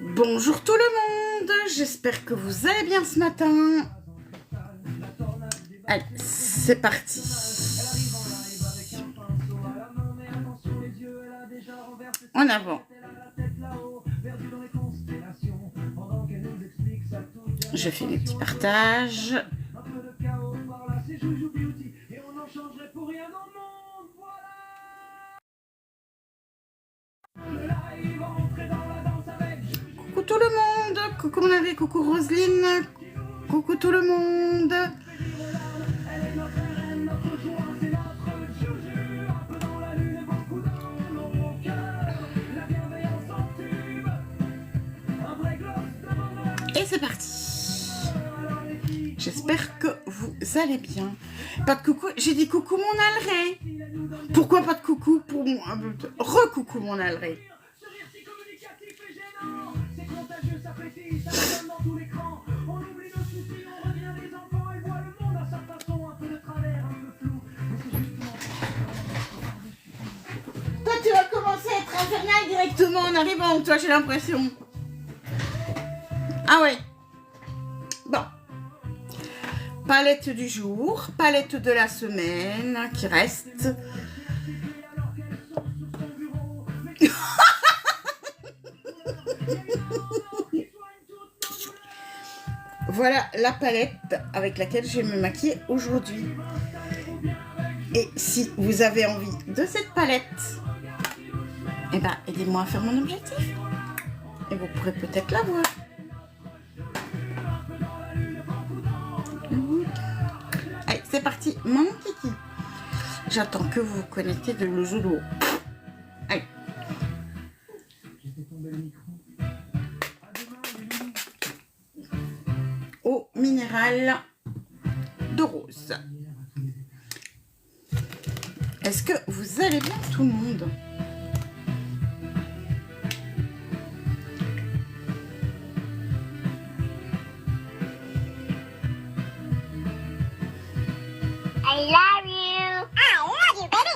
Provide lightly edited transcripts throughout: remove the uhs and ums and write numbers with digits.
Bonjour tout le monde, j'espère que vous allez bien ce matin. Allez, c'est parti. En avant. Je fais mes petits partages. Coucou tout le monde, coucou mon ami, coucou Roselyne, coucou tout le monde. Et c'est parti. J'espère que vous allez bien. Pas de coucou, j'ai dit coucou mon Alré. Pourquoi pas de coucou pour moi? Recoucou mon Alré. Toi tu vas commencer à être infernal directement en arrivant, toi j'ai l'impression. Ah ouais. Bon. Palette du jour, palette de la semaine qui reste. Voilà la palette avec laquelle je vais me maquiller aujourd'hui. Et si vous avez envie de cette palette, eh ben, aidez-moi à faire mon objectif. Et vous pourrez peut-être la voir. Allez, c'est parti, mon kiki. J'attends que vous vous connectez de le jeu de haut. Allez. Eau minérale de rose. Est-ce que vous allez bien tout le monde? I love you. I love you, baby.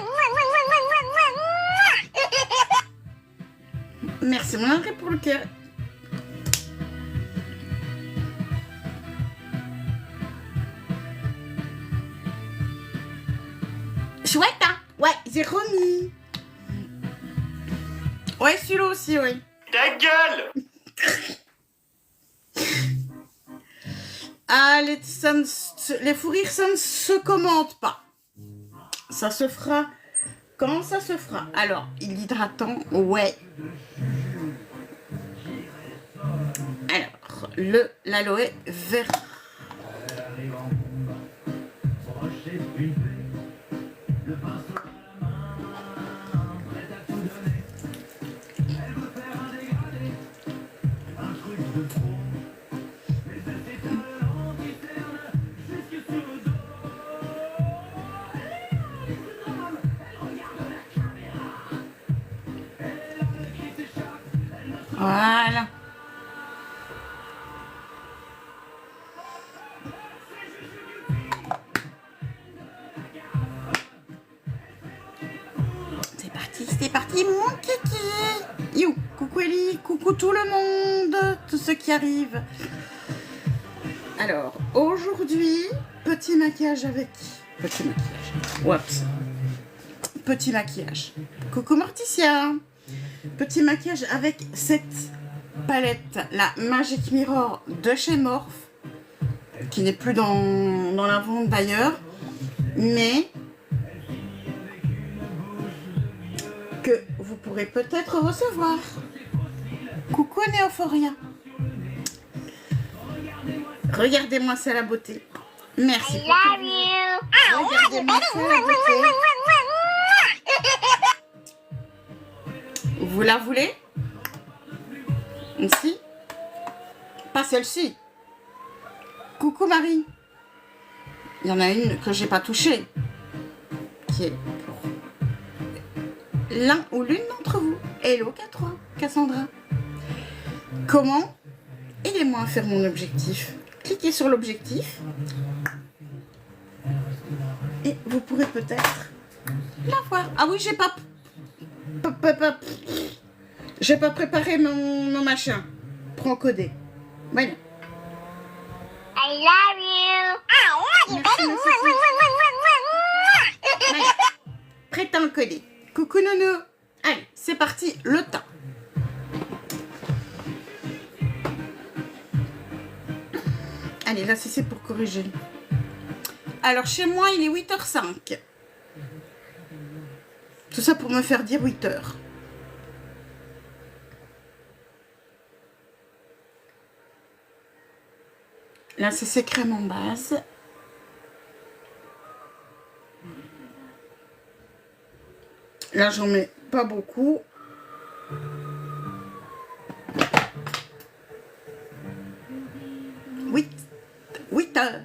Merci mon André pour le cœur. Chouette, hein? Ouais, j'ai remis. Ouais, celui-là aussi, oui. Ta gueule! Ah, les fous rires, ça ne se commente pas. Ça se fera quand ça se fera. Alors, l'hydratant, ouais. Alors, l'aloe vera. Voilà. C'est parti, mon kiki. You, coucou Ellie, coucou tout le monde, tous ceux qui arrivent. Alors, aujourd'hui, petit maquillage avec... Petit maquillage. Oups. Petit maquillage. Coucou Morticia. Petit maquillage avec cette palette, la Magic Mirror de chez Morphe, qui n'est plus dans la vente d'ailleurs, mais que vous pourrez peut-être recevoir. Coucou Néophoria. Regardez-moi ça la beauté. Merci. I love you. Regardez-moi ça la beauté. Vous la voulez? Ici? Pas celle-ci. Coucou Marie. Il y en a une que j'ai pas touchée, qui est pour l'un ou l'une d'entre vous. Hello K3, Cassandra. Comment? Aidez-moi à faire mon objectif. Cliquez sur l'objectif et vous pourrez peut-être la voir. Ah oui, j'ai pas préparé mon machin. Prends codé. Voilà. I love you. I love you, Merci, baby. merci. Voilà. Prête à encoder. Coucou Nounou. Allez, c'est parti, le temps. Allez, là, c'est pour corriger. Alors, chez moi, il est 8h05. Tout ça pour me faire dire 8h. Là, c'est crème en base. Là, j'en mets pas beaucoup. Oui, 8h.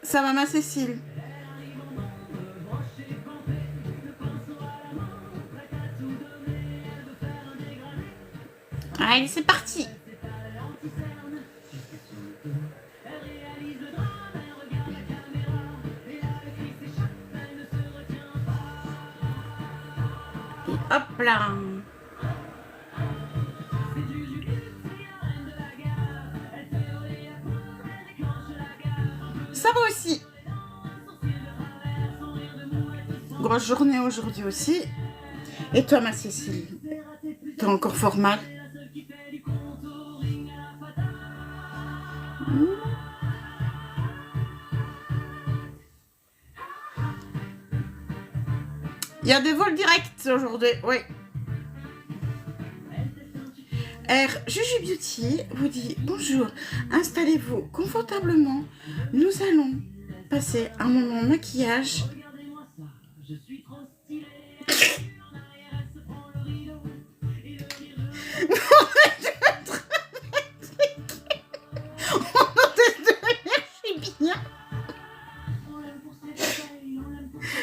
Ça va, ma Cécile? Allez, c'est parti. Et hop là. Ça va aussi. Grosse journée aujourd'hui aussi. Et toi, ma Cécile? T'es encore fort mal? Il y a des vols directs aujourd'hui, oui. R. Juju Beauty vous dit bonjour, installez-vous confortablement. Nous allons passer un moment maquillage.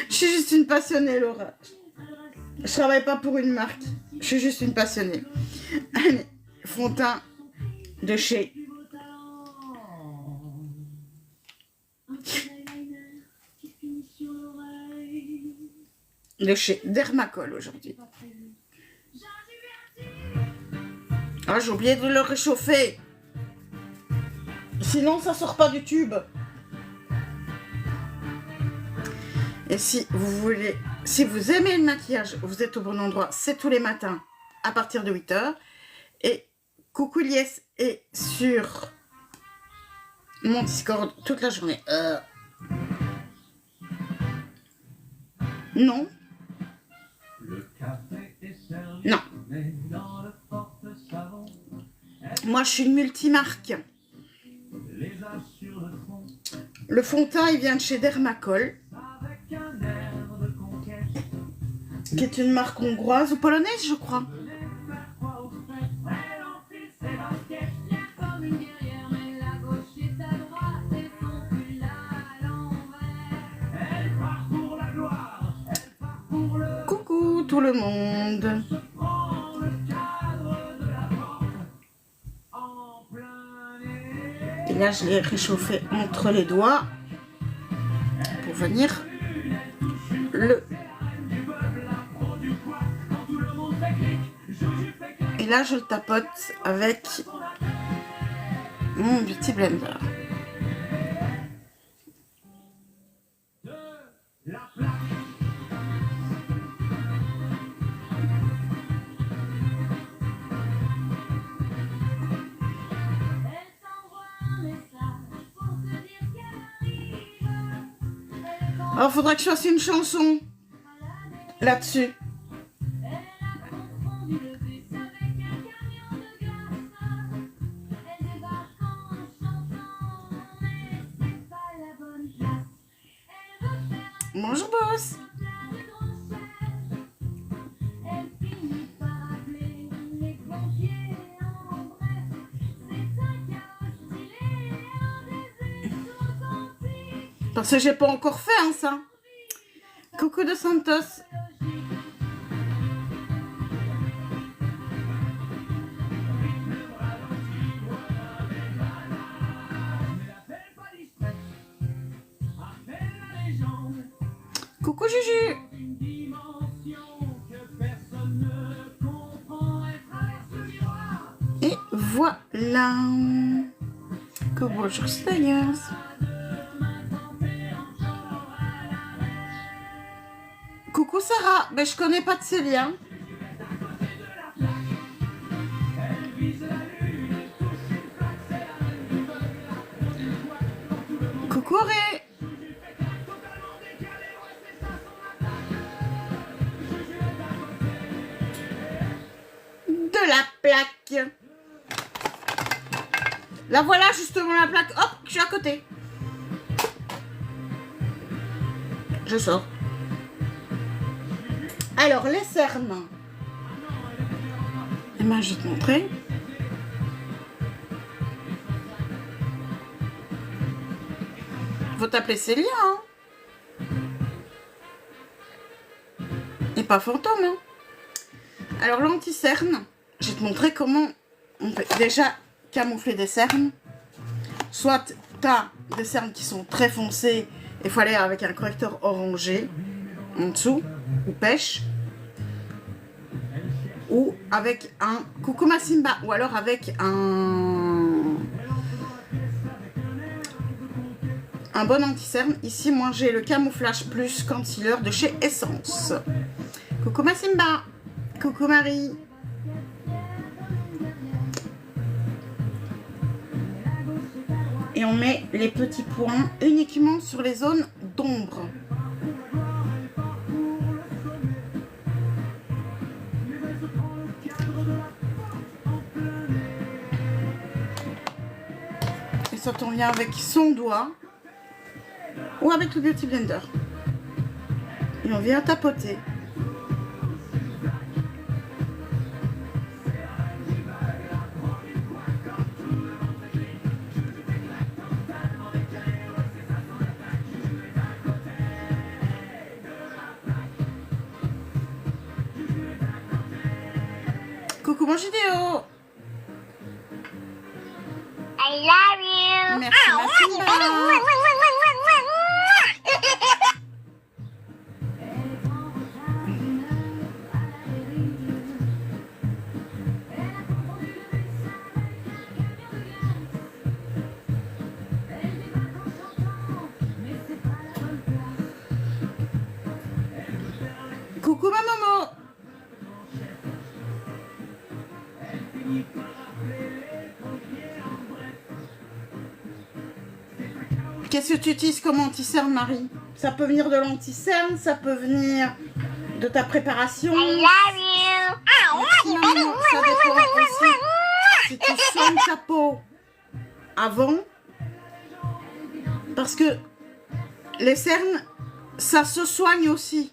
Je suis juste une passionnée, Laura. Je travaille pas pour une marque. Je suis juste une passionnée. Allez, fond de teint de chez Dermacol aujourd'hui. Ah, j'ai oublié de le réchauffer. Sinon, ça sort pas du tube. Et si vous voulez, si vous aimez le maquillage, vous êtes au bon endroit. C'est tous les matins à partir de 8h. Et coucou Lies est sur mon Discord toute la journée. Non. Non. Moi, je suis une multimarque. Le fond de teint, il vient de chez Dermacol, qui est une marque hongroise ou polonaise, je crois. Coucou tout le monde. Et là, je l'ai réchauffé entre les doigts pour venir le... Et là, je le tapote avec mon Beauty Blender. Alors, faudra que je fasse une chanson là-dessus. Bonjour, boss. Parce que j'ai pas encore fait, hein, ça. Coucou de Santos. Coucou Juju. Voilà. Bonjour Stayers. Coucou Sarah, ben, je connais pas de Célia. Coucou Ré. De la plaque. Là voilà justement la plaque. Hop, je suis à côté. Je sors. Alors les cernes. Et ben je vais te montrer. Faut t'appeler Célia, hein. Et pas fantôme, hein. Alors l'anti-cerne, je vais te montrer comment on peut déjà camoufler des cernes. Soit tu as des cernes qui sont très foncées, il faut aller avec un correcteur orangé en dessous, ou pêche, ou avec un Kukuma Simba, ou alors avec un bon anti-cerne. Ici, moi j'ai le camouflage plus concealer de chez Essence. Kukuma Simba. Coucou Marie. Et on met les petits points uniquement sur les zones d'ombre. Et ça on vient avec son doigt ou avec le Beauty Blender. Et on vient tapoter. Coucou mon vidéo. I love you. Merci ma Simba. Coucou ma maman. Qu'est-ce que tu utilises comme anti-cerne, Marie? Ça peut venir de l'anti-cerne, ça peut venir de ta préparation. I love you. Merci, maman. Ça dépend aussi si tu soignes ta peau avant. Parce que les cernes, ça se soigne aussi.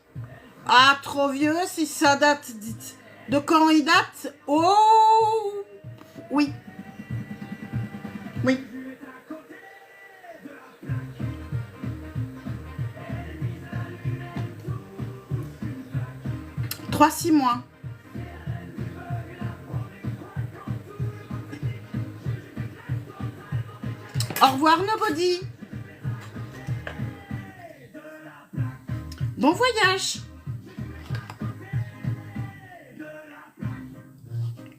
Ah, trop vieux, si ça date, dites. De quand il date? Oh, oui. Oui. 3-6 mois. Au revoir Nobody. Bon voyage.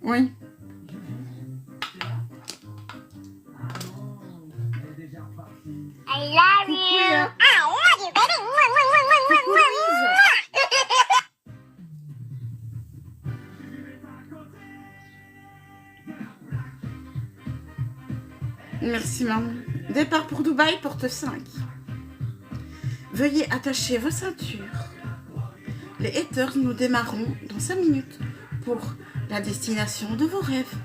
Oui. I love Coucou, you. Léa. I love you, baby. Coucou Louise. Merci maman. Départ pour Dubaï, porte 5. Veuillez attacher vos ceintures. Les haters, nous démarrons dans 5 minutes pour la destination de vos rêves.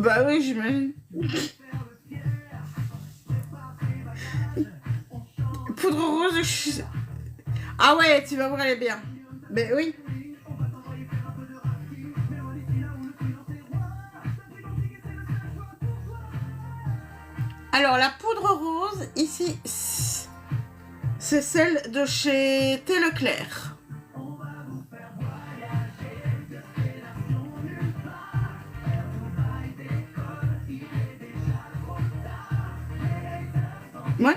Bah oui, j'imagine. Poudre rose. Ah ouais, tu vas voir, elle est bien. Ben oui. Alors, la poudre rose, ici, c'est celle de chez Thé Leclerc. Ouais.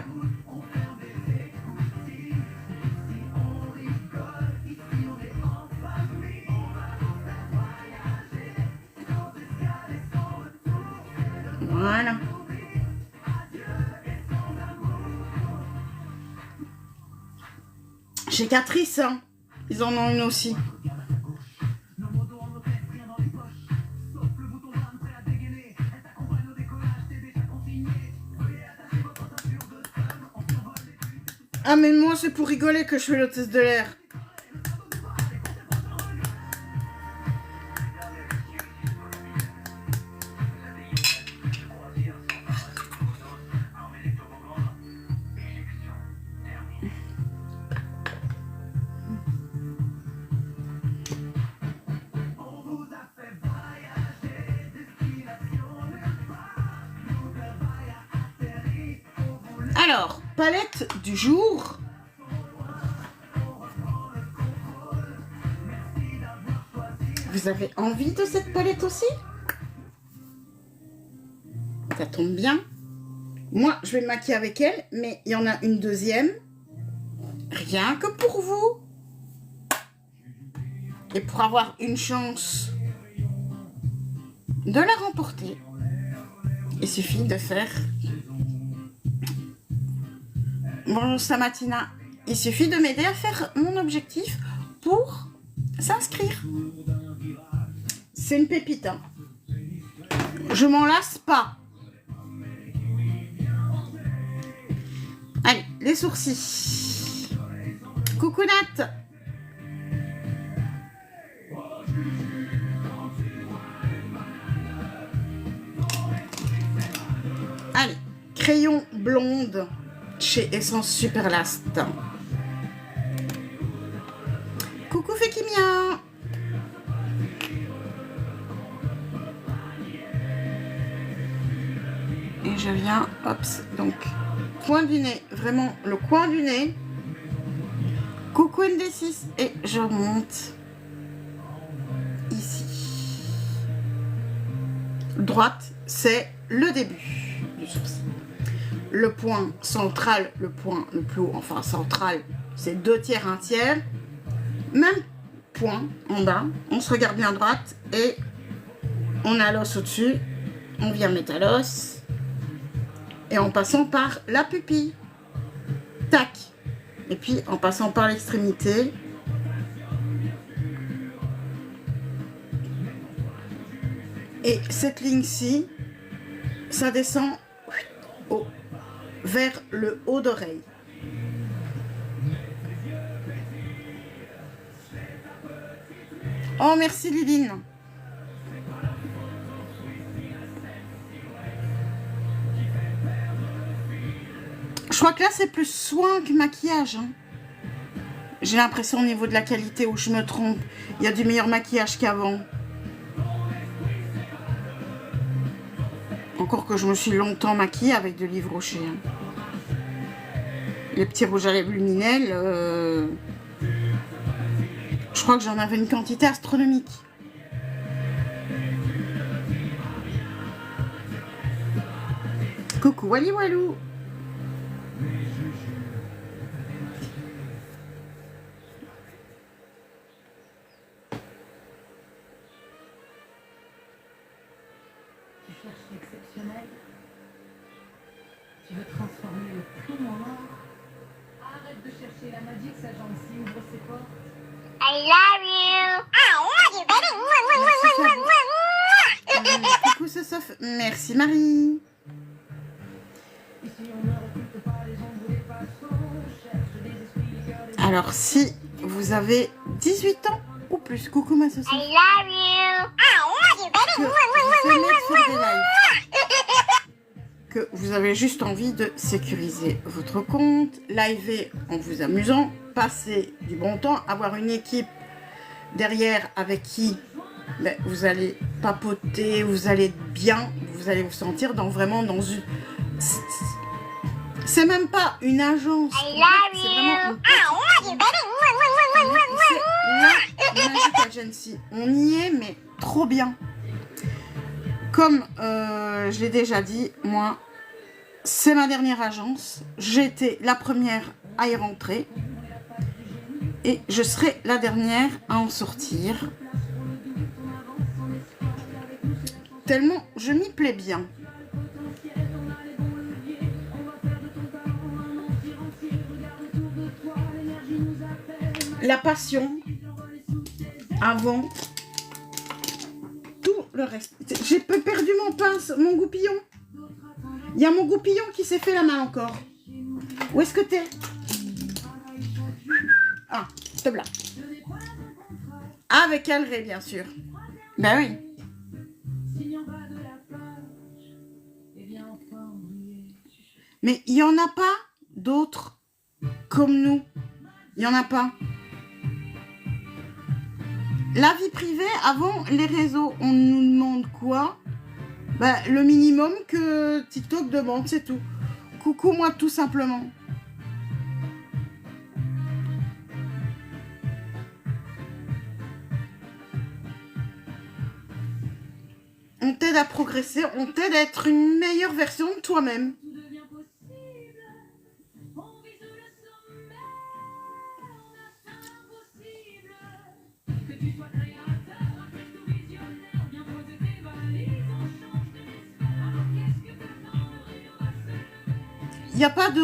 Voilà. Chez Catrice, hein. Ils en ont une aussi. Ah mais moi c'est pour rigoler que je fais l'hôtesse de l'air. Alors, palette du jour. Vous avez envie de cette palette aussi? Ça tombe bien. Moi, je vais me maquiller avec elle, mais il y en a une deuxième. Rien que pour vous. Et pour avoir une chance de la remporter, il suffit de faire... Bonjour Samatina. Il suffit de m'aider à faire mon objectif pour s'inscrire. C'est une pépite. Hein. Je m'en lasse pas. Allez, les sourcils. Coucou Nat. Allez, crayon blonde chez Essence Superlast. Coucou Fekimia. Et je viens, hop, donc coin du nez, vraiment le coin du nez. Coucou ND6 et je monte ici. Droite, c'est le début du sourcil. Le point central, le point le plus haut, enfin central, c'est 2/3, 1/3. Même point en bas, on se regarde bien à droite et on a l'os au-dessus. On vient mettre à l'os et en passant par la pupille. Tac. Et puis en passant par l'extrémité. Et cette ligne-ci, ça descend vers le haut d'oreille. Oh, merci Liline. Je crois que là, c'est plus soin que maquillage. Hein. J'ai l'impression au niveau de la qualité où je me trompe. Il y a du meilleur maquillage qu'avant. Encore que je me suis longtemps maquillée avec de L'Yves Rocher. Hein. Les petits rouges à lèvres luminels, je crois que j'en avais une quantité astronomique. Coucou Wally Walou. Tu cherches l'exceptionnel. Tu veux transformer le crime en or. Arrête de chercher la magie, sa gentille, ouvre ses portes. I love you. I love you, baby. Coucou ce sauf. Merci Marie. Ici on ne recrute pas les ombres des passants. Cherche des esprits, cœur des... Alors si vous avez 18 ans ou plus, coucou ma sauce. I love you. I love you, baby. Que vous aimez faire des lives. que vous avez juste envie de sécuriser votre compte, liver en vous amusant, passer du bon temps, avoir une équipe derrière avec qui ben, vous allez papoter, vous allez être bien, vous allez vous sentir vraiment dans une... C'est même pas une agence, I love c'est vraiment you. une I love you, baby. c'est la Magic Agency. On y est, mais trop bien. Comme je l'ai déjà dit, moi, c'est ma dernière agence. J'ai été la première à y rentrer. Et je serai la dernière à en sortir. Tellement je m'y plais bien. La passion avant tout le reste. J'ai perdu mon goupillon. Il y a mon goupillon qui s'est fait la main encore. Où est-ce que t'es? Ah, te là. Avec Alré, bien sûr. Ben oui. Mais il n'y en a pas d'autres comme nous. Il n'y en a pas. La vie privée, avant les réseaux, on nous demande quoi? Ben, le minimum que TikTok demande, c'est tout. Coucou, moi, tout simplement. On t'aide à progresser, on t'aide à être une meilleure version de toi-même. Il n'y a pas de...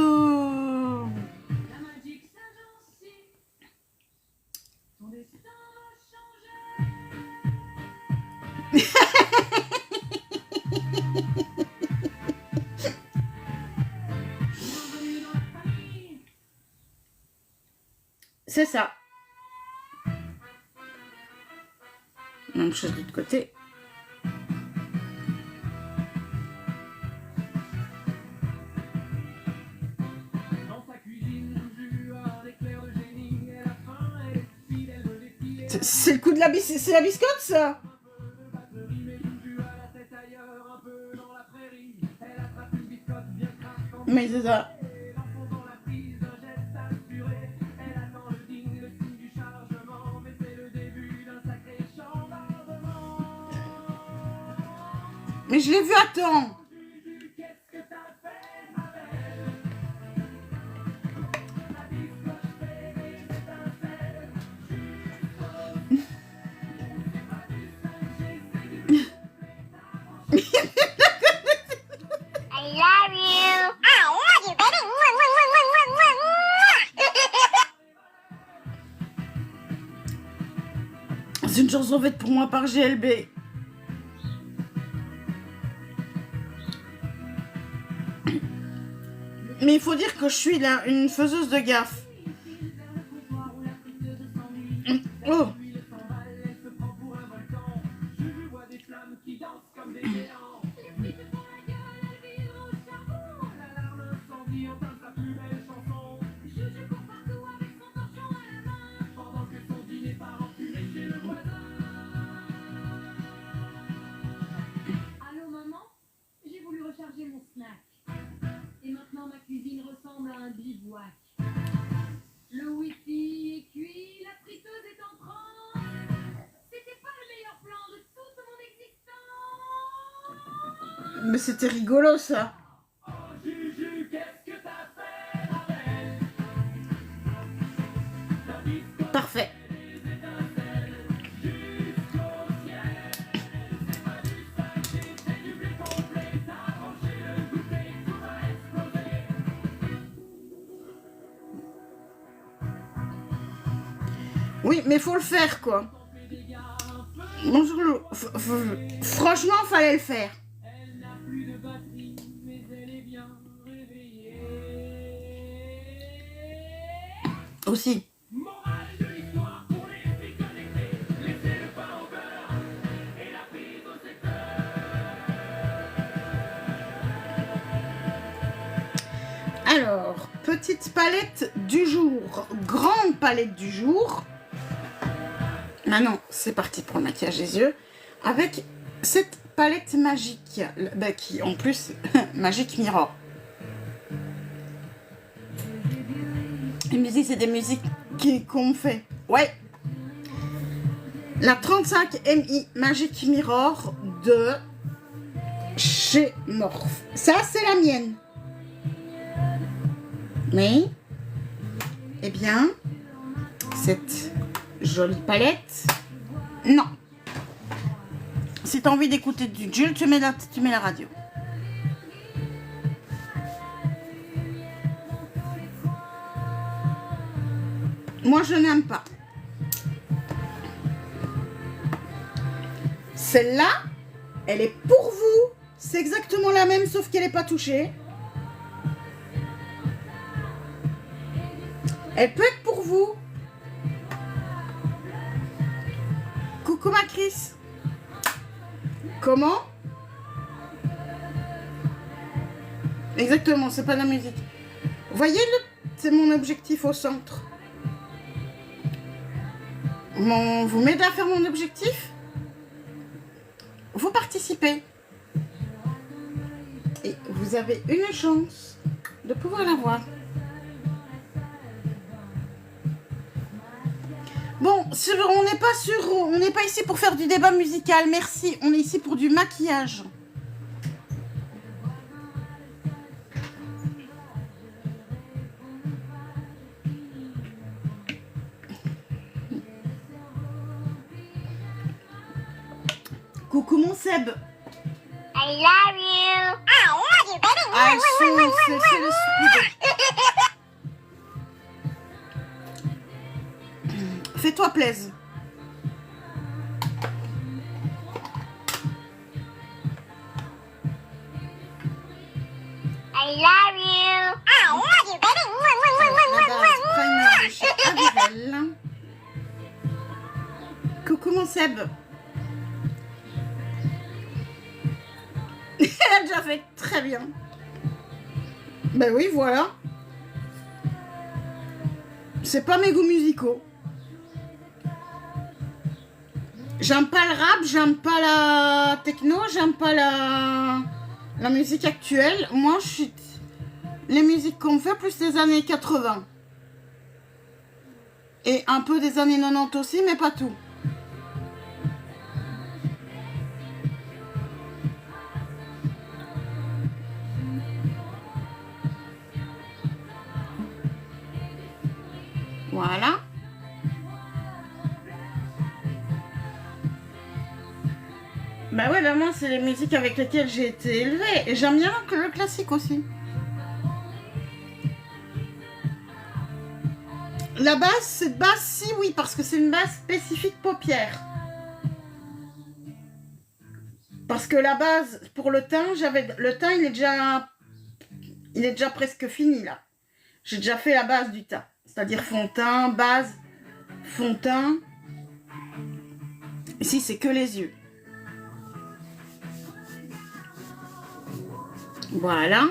C'est ça. Même chose de l'autre côté. C'est le coup de la c'est la biscotte, ça. Mais c'est ça. Mais je l'ai vu à temps. I love you. I love you, baby. C'est une chanson faite pour moi par GLB. Mais il faut dire que je suis là, une faiseuse de gaffe. Oh. Allô maman, j'ai voulu recharger mon snack. Et maintenant ma cuisine ressemble à un bivouac. Le wifi est cuit, la friteuse est en transe. C'était pas le meilleur plan de toute mon existence. Mais c'était rigolo, ça. Parfait. Oui, mais faut le faire, quoi. Bonjour, franchement, fallait le faire. Aussi. petite palette du jour. Grande palette du jour. Maintenant, c'est parti pour le maquillage des yeux. Avec cette palette magique. Bah, qui, en plus, Magic Mirror. Les musiques, c'est des musiques qu'on fait. Ouais. La 35 MI Magic Mirror de chez Morphe. Ça, c'est la mienne. Mais, eh bien, cette jolie palette, non. Si tu as envie d'écouter du Jules, tu mets la radio. Moi, je n'aime pas. Celle-là, elle est pour vous. C'est exactement la même, sauf qu'elle n'est pas touchée. Elle peut être pour vous. Coucou ma Chris. Comment? Exactement, c'est pas de la musique. Vous voyez, c'est mon objectif au centre. Vous m'aidez à faire mon objectif? Vous participez. Et vous avez une chance de pouvoir l'avoir. Bon, on n'est pas ici pour faire du débat musical, merci. On est ici pour du maquillage. Coucou mon Seb. I love you. I love you, baby. Ah, c'est le speed. Fais-toi plaisir. I love you. I love you, baby. La base primer de chez Avirel. Coucou mon Seb. Elle a déjà fait très bien. Ben oui, voilà. C'est pas mes goûts musicaux. J'aime pas le rap, j'aime pas la techno, j'aime pas la musique actuelle. Moi, je suis les musiques qu'on fait plus des années 80. Et un peu des années 90 aussi, mais pas tout. Voilà. Bah ouais, bah moi, c'est les musiques avec lesquelles j'ai été élevée. Et j'aime bien le classique aussi. La base, cette base, si oui, parce que c'est une base spécifique paupières. Parce que la base, pour le teint, le teint, il est déjà presque fini, là. J'ai déjà fait la base du teint. C'est-à-dire fond de teint, base, fond de teint. Ici, c'est que les yeux. Voilà.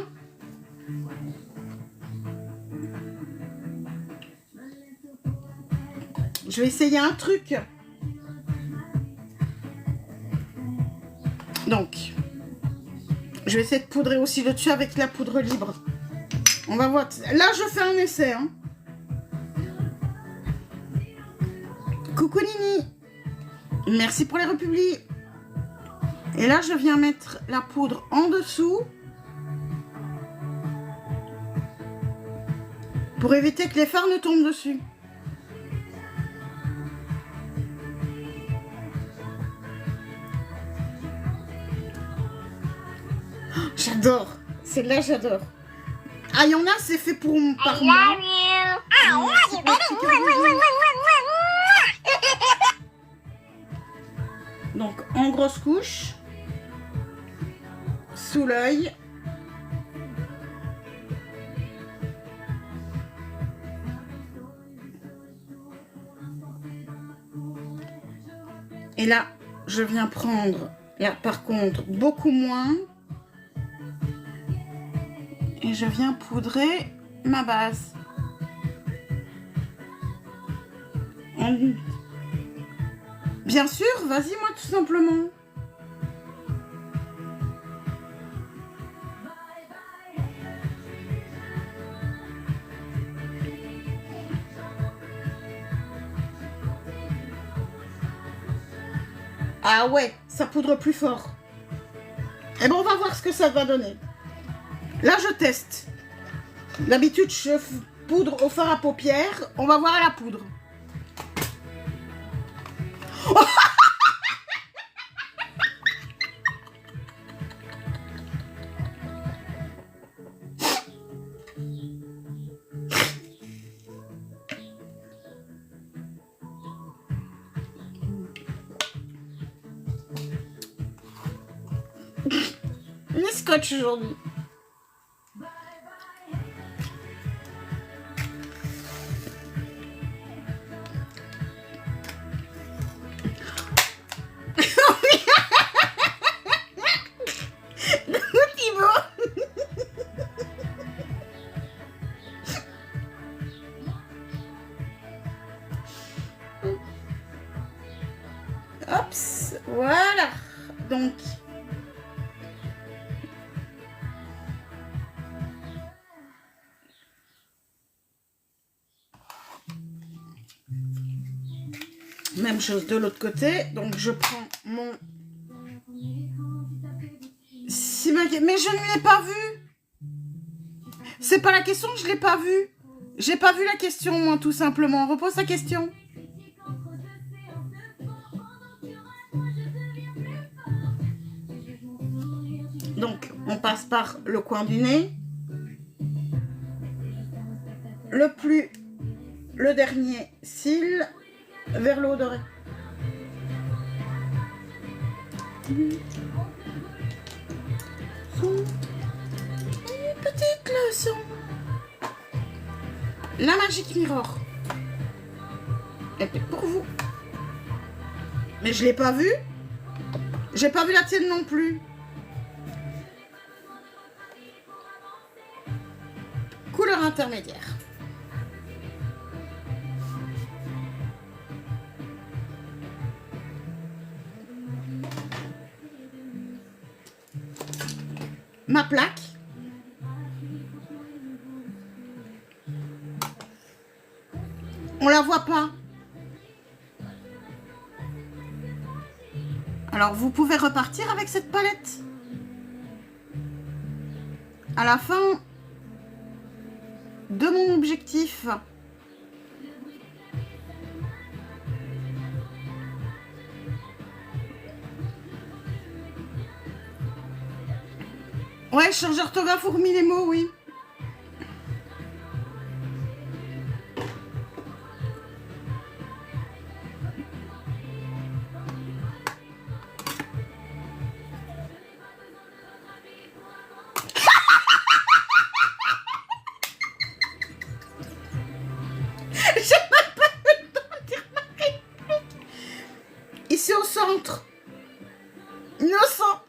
Je vais essayer un truc. Donc, je vais essayer de poudrer aussi le dessus avec la poudre libre. On va voir. Là, je fais un essai. Hein. Coucou Nini. Merci pour les republis. Et là, je viens mettre la poudre en dessous. Pour éviter que les fards ne tombent dessus. Oh, j'adore. Celle-là, j'adore. Ah, il y en a, c'est fait par moi. I love you. I love you, baby. Donc, en grosse couche. Sous l'œil. Et là, je viens prendre, là par contre, beaucoup moins. Et je viens poudrer ma base. Bien sûr, vas-y, moi, tout simplement. Ah ouais, ça poudre plus fort. Et bon, on va voir ce que ça va donner. Là, je teste. D'habitude, je poudre au fard à paupières. On va voir à la poudre. Les scotch aujourd'hui. Hops, voilà. Donc, même chose de l'autre côté. Donc, je prends mon... Mais je ne l'ai pas vu. C'est pas la question, je l'ai pas vu. J'ai pas vu la question, moi, tout simplement. Repose la question. Donc, on passe par le coin du nez. Le dernier cil vers le haut d'oreille. Une petite leçon. La Magic Mirror. Elle est pour vous. Mais je l'ai pas vue. J'ai pas vu la tienne non plus. Couleur intermédiaire. Ma plaque. On la voit pas. Alors vous pouvez repartir avec cette palette. À la fin de mon objectif. Ouais, change d'orthographe ou remis les mots, oui. J'ai même pas eu le temps de dire ma réplique. Ici au centre. Innocent.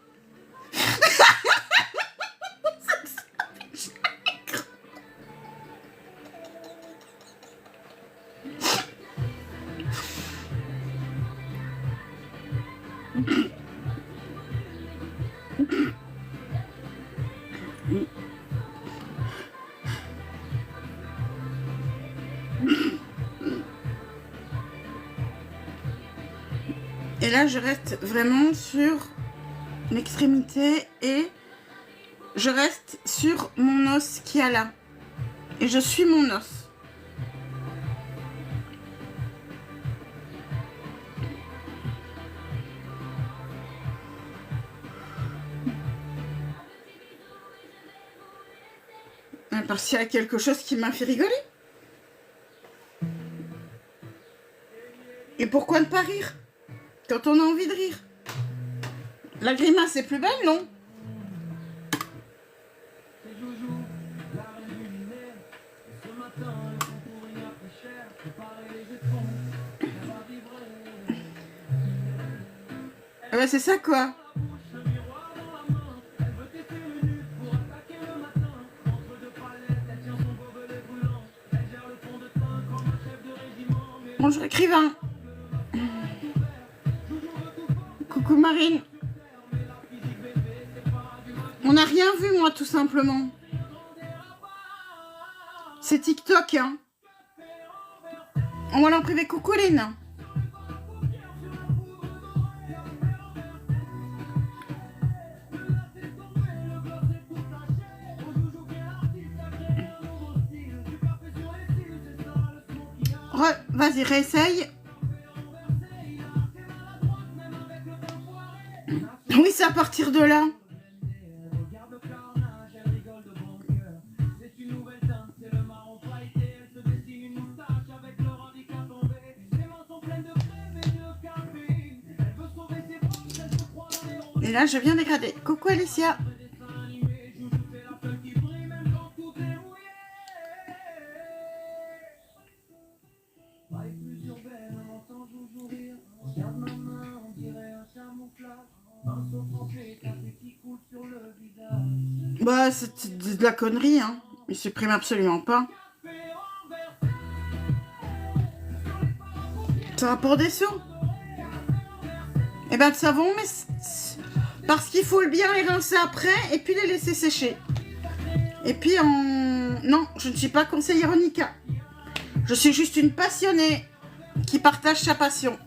Et là, je reste vraiment sur l'extrémité et je reste sur mon os qui est là. Et je suis mon os. Parce qu'il y a quelque chose qui m'a fait rigoler. Et pourquoi ne pas rire quand on a envie de rire? La grimace est plus belle, non? Ah bah c'est ça quoi. Bonjour écrivain. Coucou Marine. On n'a rien vu, moi, tout simplement. C'est TikTok, hein. On va l'en priver. Coucou Lynn. Vas-y, réessaye. Oui, c'est à partir de là. Et là, je viens dégrader. Coucou Alicia. Bah, c'est de la connerie, hein. Il supprime absolument pas. Ça va pour des sous. Eh ben, le savon, mais parce qu'il faut bien les rincer après et puis les laisser sécher. Et puis, non, je ne suis pas conseillère Onika. Je suis juste une passionnée qui partage sa passion.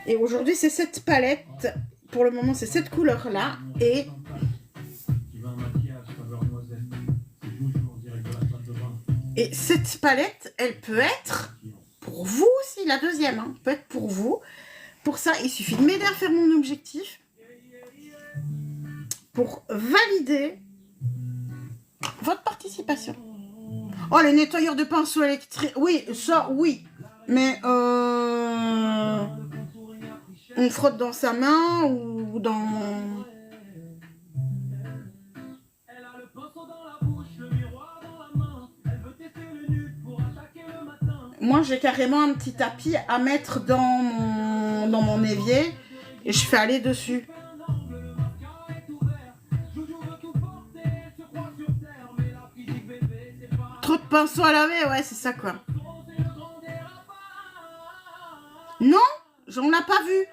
Et aujourd'hui, c'est cette palette. Pour le moment, c'est cette couleur-là. Et cette palette, elle peut être pour vous aussi, la deuxième, hein, peut être pour vous. Pour ça, il suffit de m'aider à faire mon objectif pour valider votre participation. Oh, les nettoyeurs de pinceaux électriques, oui, ça, oui. Mais on frotte dans sa main ou dans... Moi, j'ai carrément un petit tapis à mettre dans mon évier et je fais aller dessus. Trop de pinceaux à laver, ouais, c'est ça quoi. Non, on l'a pas vu.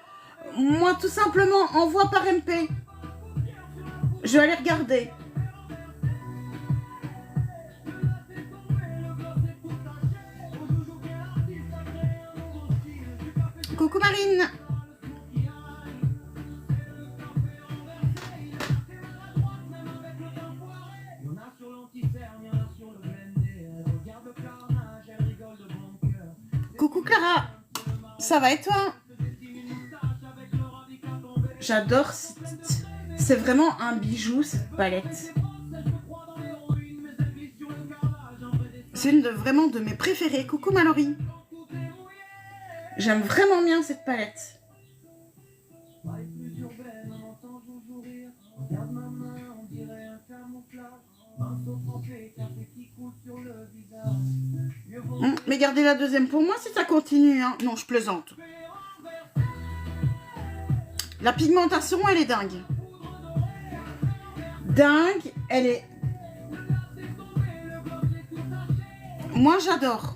Moi, tout simplement, envoie par MP. Je vais aller regarder. Coucou Marine. Coucou Clara. Ça va et toi? J'adore. C'est vraiment un bijou cette palette. C'est une vraiment de mes préférées. Coucou Mallory. J'aime vraiment bien cette palette. Mais gardez la deuxième pour moi si ça continue. Hein. Non, je plaisante. La pigmentation, elle est dingue. Dingue, elle est... Moi, j'adore.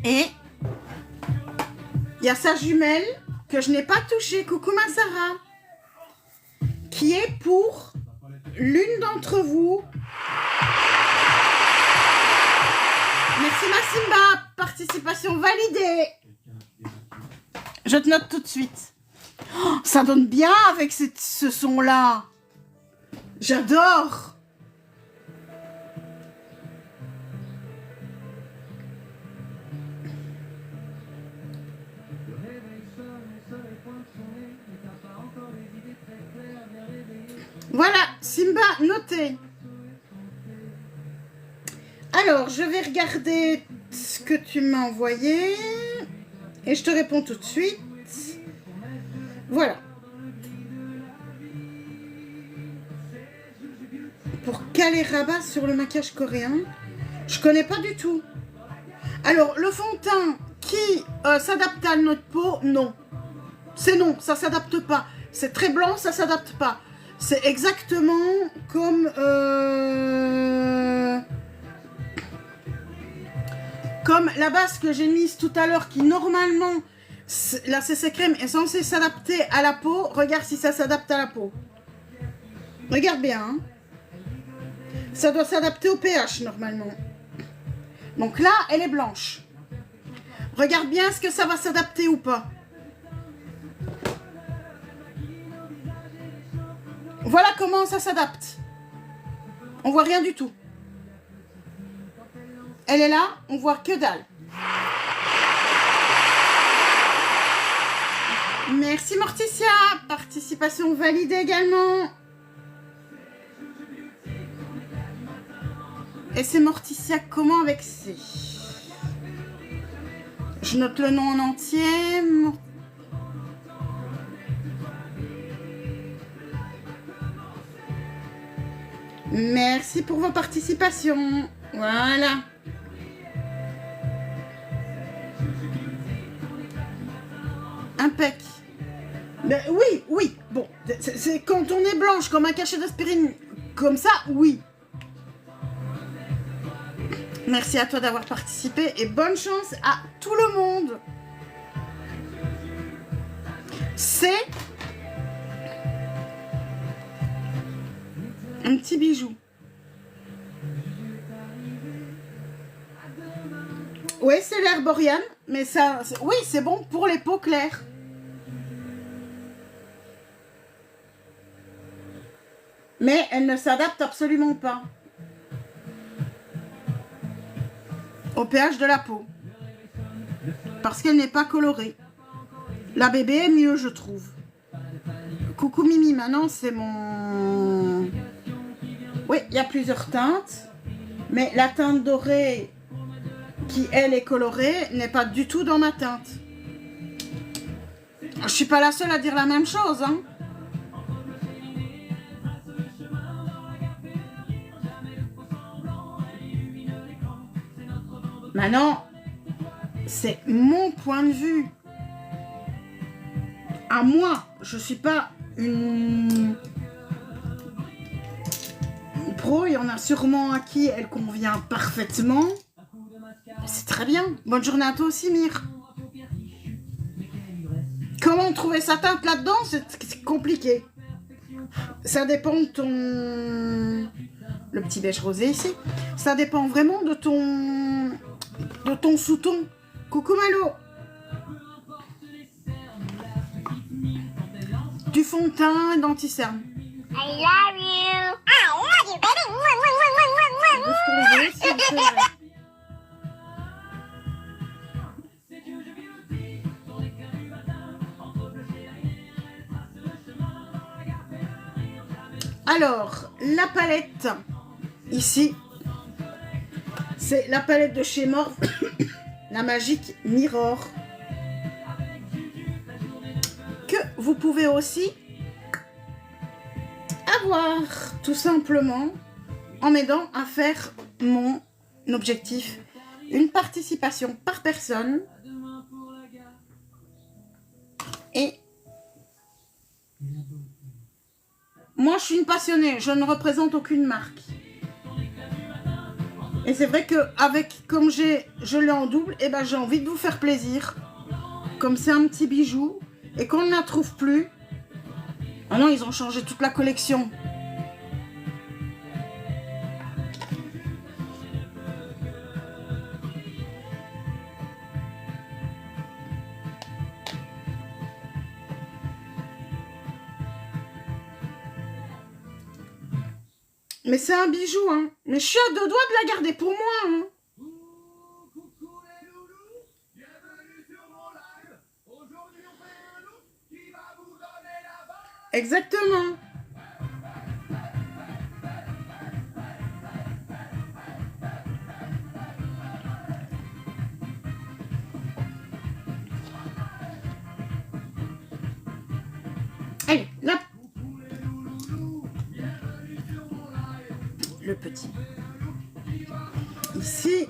Et il y a sa jumelle que je n'ai pas touchée, coucou ma Sarah, qui est pour l'une d'entre vous. Merci ma Simba, participation validée. Je te note tout de suite. Oh, ça donne bien avec ce son-là. J'adore. Voilà, Simba, noté. Alors, je vais regarder ce que tu m'as envoyé et je te réponds tout de suite. Voilà. Pour caler rabat sur le maquillage coréen, je connais pas du tout. Alors, le fond de teint qui s'adapte à notre peau, non. C'est non, ça s'adapte pas. C'est très blanc, ça s'adapte pas. C'est exactement comme Comme la base que j'ai mise tout à l'heure, qui normalement, la CC crème est censée s'adapter à la peau. Regarde si ça s'adapte à la peau. Regarde bien. Hein. Ça doit s'adapter au pH normalement. Donc là, elle est blanche. Regarde bien est-ce que ça va s'adapter ou pas. Voilà comment ça s'adapte. On voit rien du tout. Elle est là, on voit que dalle. Merci Morticia. Participation validée également. Et c'est Morticia comment avec C. Je note le nom en entier. Merci pour vos participations. Voilà. Impec. Ben oui, oui. Bon, c'est quand on est blanche comme un cachet d'aspirine, comme ça, oui. Merci à toi d'avoir participé et bonne chance à tout le monde. C'est un petit bijou. Oui, c'est l'air Borean, mais ça, oui, c'est bon pour les peaux claires. Mais elle ne s'adapte absolument pas au pH de la peau. Parce qu'elle n'est pas colorée. La bébé est mieux, je trouve. Coucou Mimi, maintenant c'est mon... Oui, il y a plusieurs teintes. Mais la teinte dorée, qui elle est colorée, n'est pas du tout dans ma teinte. Je suis pas la seule à dire la même chose, hein. Maintenant, c'est mon point de vue. À moi, je suis pas une pro. Il y en a sûrement à qui elle convient parfaitement. C'est très bien. Bonne journée à toi aussi, Mire. Comment trouver sa teinte là-dedans? C'est compliqué. Ça dépend de ton... Le petit beige rosé ici. Ça dépend vraiment de ton sous-ton. Coucou Malo. Du fond de teint et d'anti-cerne. I love you. I love you, baby. De ce qu'on veut, c'est vrai. Alors, la palette, ici, c'est la palette de chez Morphe, la Magic Mirror, que vous pouvez aussi avoir, tout simplement, en m'aidant à faire mon objectif. Une participation par personne. Et... moi, je suis une passionnée, je ne représente aucune marque. Et c'est vrai que comme je l'ai en double, et ben j'ai envie de vous faire plaisir. Comme c'est un petit bijou et qu'on ne la trouve plus. Ah non, ils ont changé toute la collection. Mais c'est un bijou, hein. Mais je suis à 2 doigts de la garder pour moi, hein. Exactement. Allez, là. Le petit. Ici.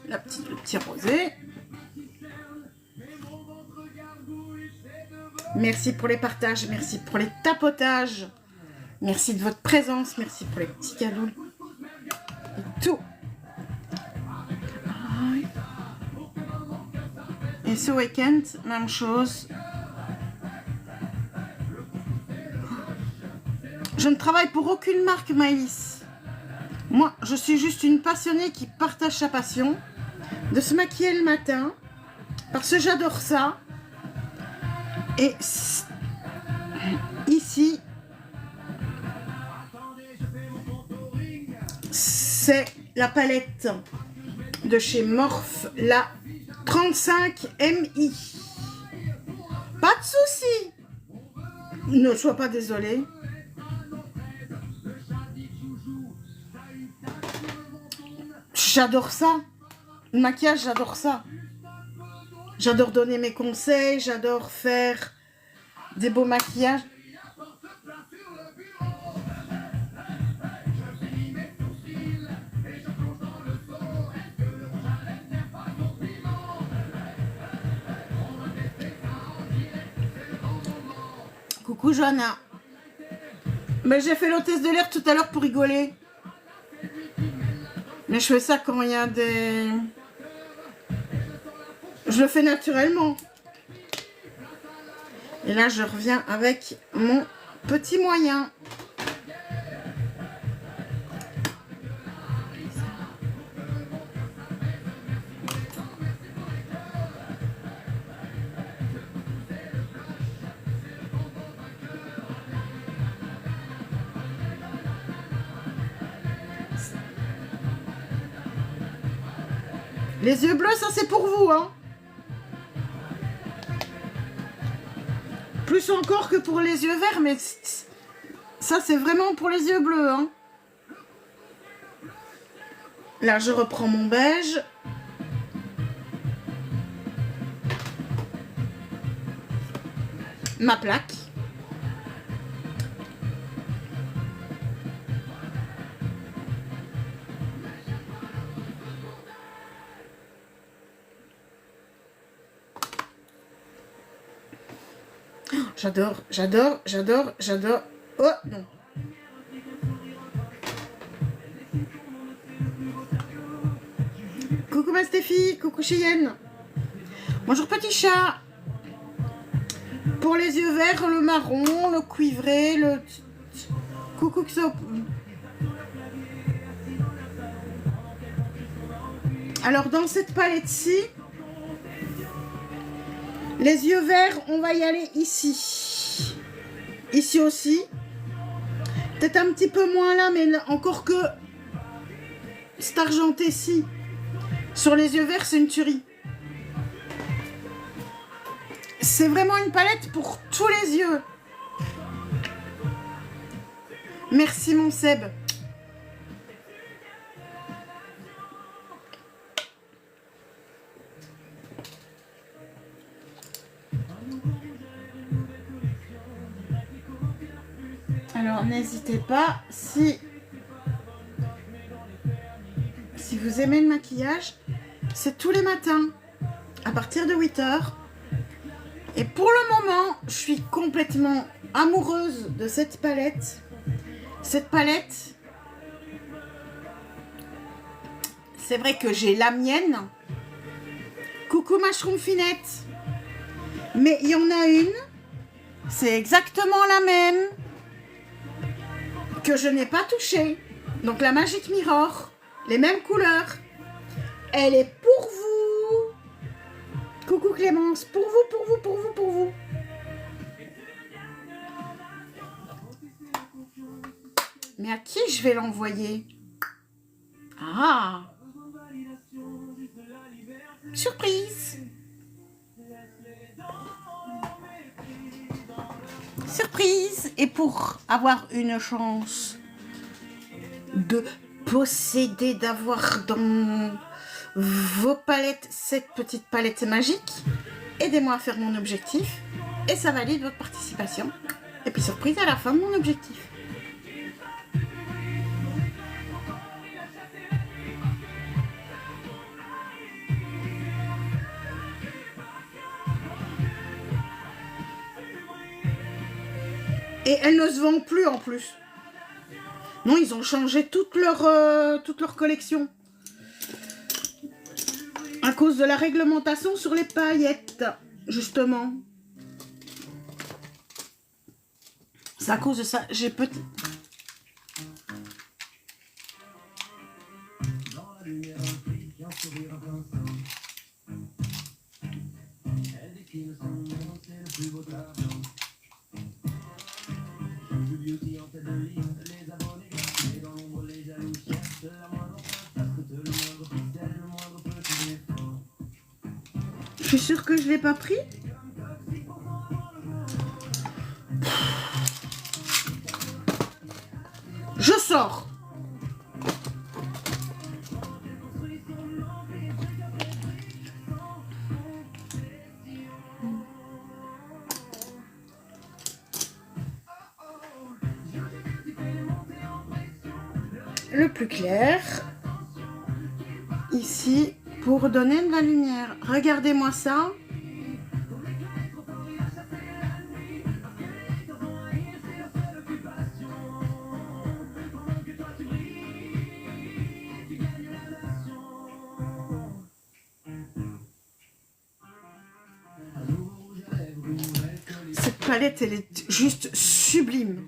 Le petit rosé. Merci pour les partages, merci pour les tapotages. Merci de votre présence, merci pour les petits cadeaux. Et tout. Et ce week-end, même chose. Je ne travaille pour aucune marque, Maëlys. Moi, je suis juste une passionnée qui partage sa passion de se maquiller le matin, parce que j'adore ça. Et ici, c'est la palette de chez Morphe, la 35 MI. Pas de souci. Ne sois pas désolé. J'adore ça. Le maquillage, j'adore ça. J'adore donner mes conseils, j'adore faire des beaux maquillages. Coucou Johanna. Mais j'ai fait l'hôtesse de l'air tout à l'heure pour rigoler. Mais je fais ça quand il y a des... Je le fais naturellement. Et là, je reviens avec mon petit moyen. Les yeux bleus, ça c'est pour vous, hein. Plus encore que pour les yeux verts, mais ça c'est vraiment pour les yeux bleus, hein. Là, je reprends mon beige. Ma plaque. J'adore, j'adore, j'adore, j'adore. Oh non. Coucou ma Stéphie, coucou Cheyenne. Bonjour petit chat. Pour les yeux verts, le marron, le cuivré, le... Coucou Xop. Alors dans cette palette-ci, les yeux verts, on va y aller ici. Ici aussi. Peut-être un petit peu moins là, mais encore que cet argenté-ci. Sur les yeux verts, c'est une tuerie. C'est vraiment une palette pour tous les yeux. Merci mon Seb. Alors n'hésitez pas, si vous aimez le maquillage, c'est tous les matins à partir de 8 h. Et pour le moment, je suis complètement amoureuse de cette palette. Cette palette, c'est vrai que j'ai la mienne. Coucou Mushroom Finette. Mais il y en a une, c'est exactement la même que je n'ai pas touchée. Donc la Magic Mirror, les mêmes couleurs. Elle est pour vous. Coucou Clémence, pour vous, pour vous, pour vous, pour vous. Mais à qui je vais l'envoyer? Ah! Surprise! Surprise! Et pour avoir une chance de posséder, d'avoir dans vos palettes cette petite palette magique, aidez-moi à faire mon objectif et ça valide votre participation. Et puis surprise à la fin de mon objectif. Et elles ne se vendent plus en plus. Non, ils ont changé toute leur collection. À cause de la réglementation sur les paillettes, justement. C'est à cause de ça. J'ai petit... Je suis sûre que je ne l'ai pas pris. Je sors. Le plus clair. Ici, pour donner de la lumière. Regardez-moi ça. Cette palette, elle est juste sublime.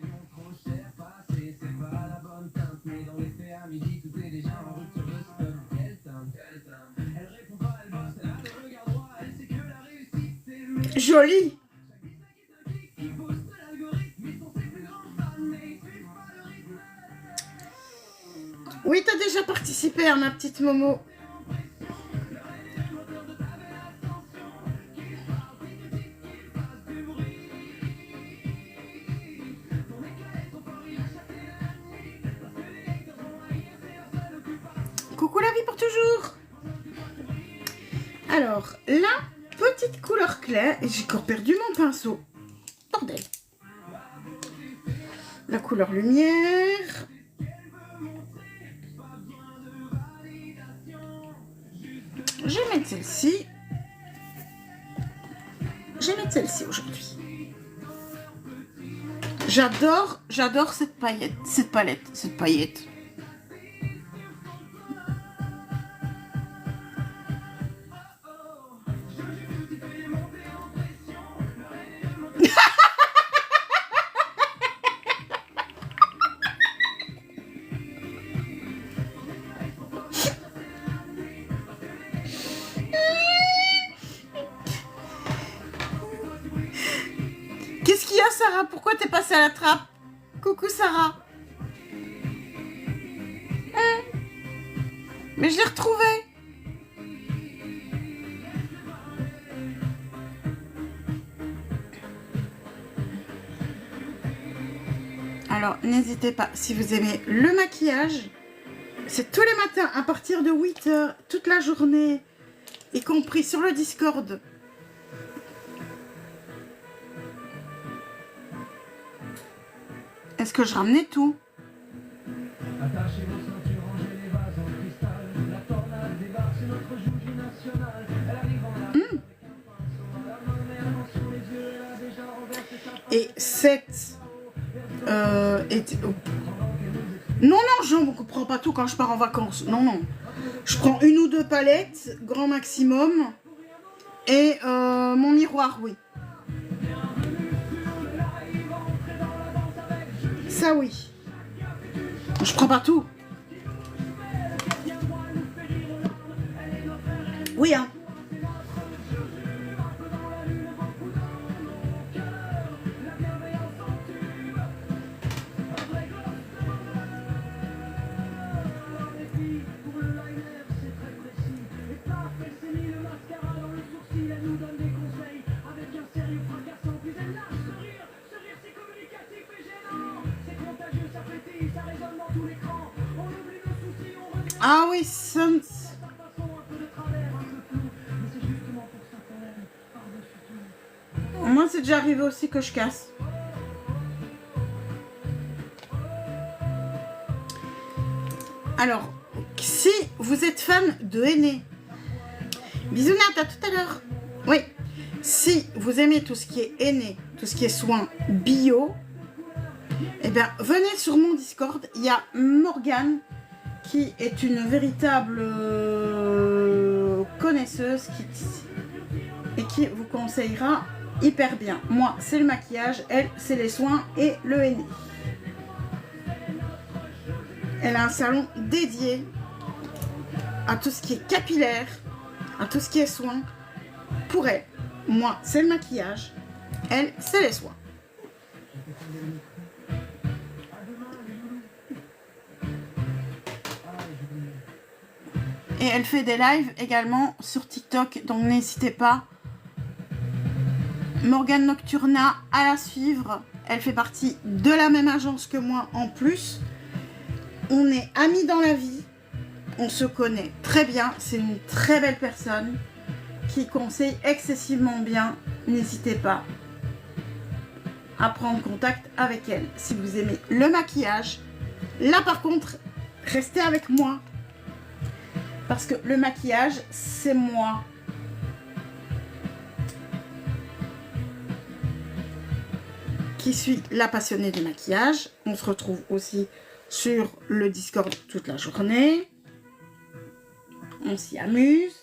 Jolie. Oui, tu as déjà participé à ma petite Momo. Coucou la vie pour toujours. Alors, la petite couleur claire. Et j'ai encore perdu mon pinceau. Bordel. La couleur lumière. Je vais mettre celle-ci. Je vais mettre celle-ci aujourd'hui. J'adore cette paillette, cette paillette. Qu'est-ce qu'il y a, Sarah? Pourquoi t'es passée à la trappe? Coucou, Sarah. Mais je l'ai retrouvée. Alors, n'hésitez pas, si vous aimez le maquillage, c'est tous les matins à partir de 8 h, toute la journée, y compris sur le Discord. Est-ce que je ramenais tout? Et cette... Non, je ne prends pas tout quand je pars en vacances. Non. Je prends une ou deux palettes, grand maximum. Et mon miroir, oui. Ça, oui. Je prends pas tout. Oui, hein. Ah oui, ça... Moi, c'est déjà arrivé aussi que je casse. Alors, si vous êtes fan de henné, bisounours, à tout à l'heure. Oui, si vous aimez tout ce qui est henné, tout ce qui est soin bio, Eh bien, venez sur mon Discord. Il y a Morgane qui est une véritable connaisseuse et qui vous conseillera hyper bien. Moi, c'est le maquillage, elle, c'est les soins et le henné. Elle a un salon dédié à tout ce qui est capillaire, à tout ce qui est soins. Pour elle, moi, c'est le maquillage, elle, c'est les soins. Et elle fait des lives également sur TikTok, donc n'hésitez pas. Morgane Nocturna à la suivre. Elle fait partie de la même agence que moi en plus. On est amis dans la vie. On se connaît très bien. C'est une très belle personne qui conseille excessivement bien. N'hésitez pas à prendre contact avec elle si vous aimez le maquillage. Là par contre, restez avec moi. Parce que le maquillage, c'est moi. Qui suis la passionnée du maquillage. On se retrouve aussi sur le Discord toute la journée. On s'y amuse.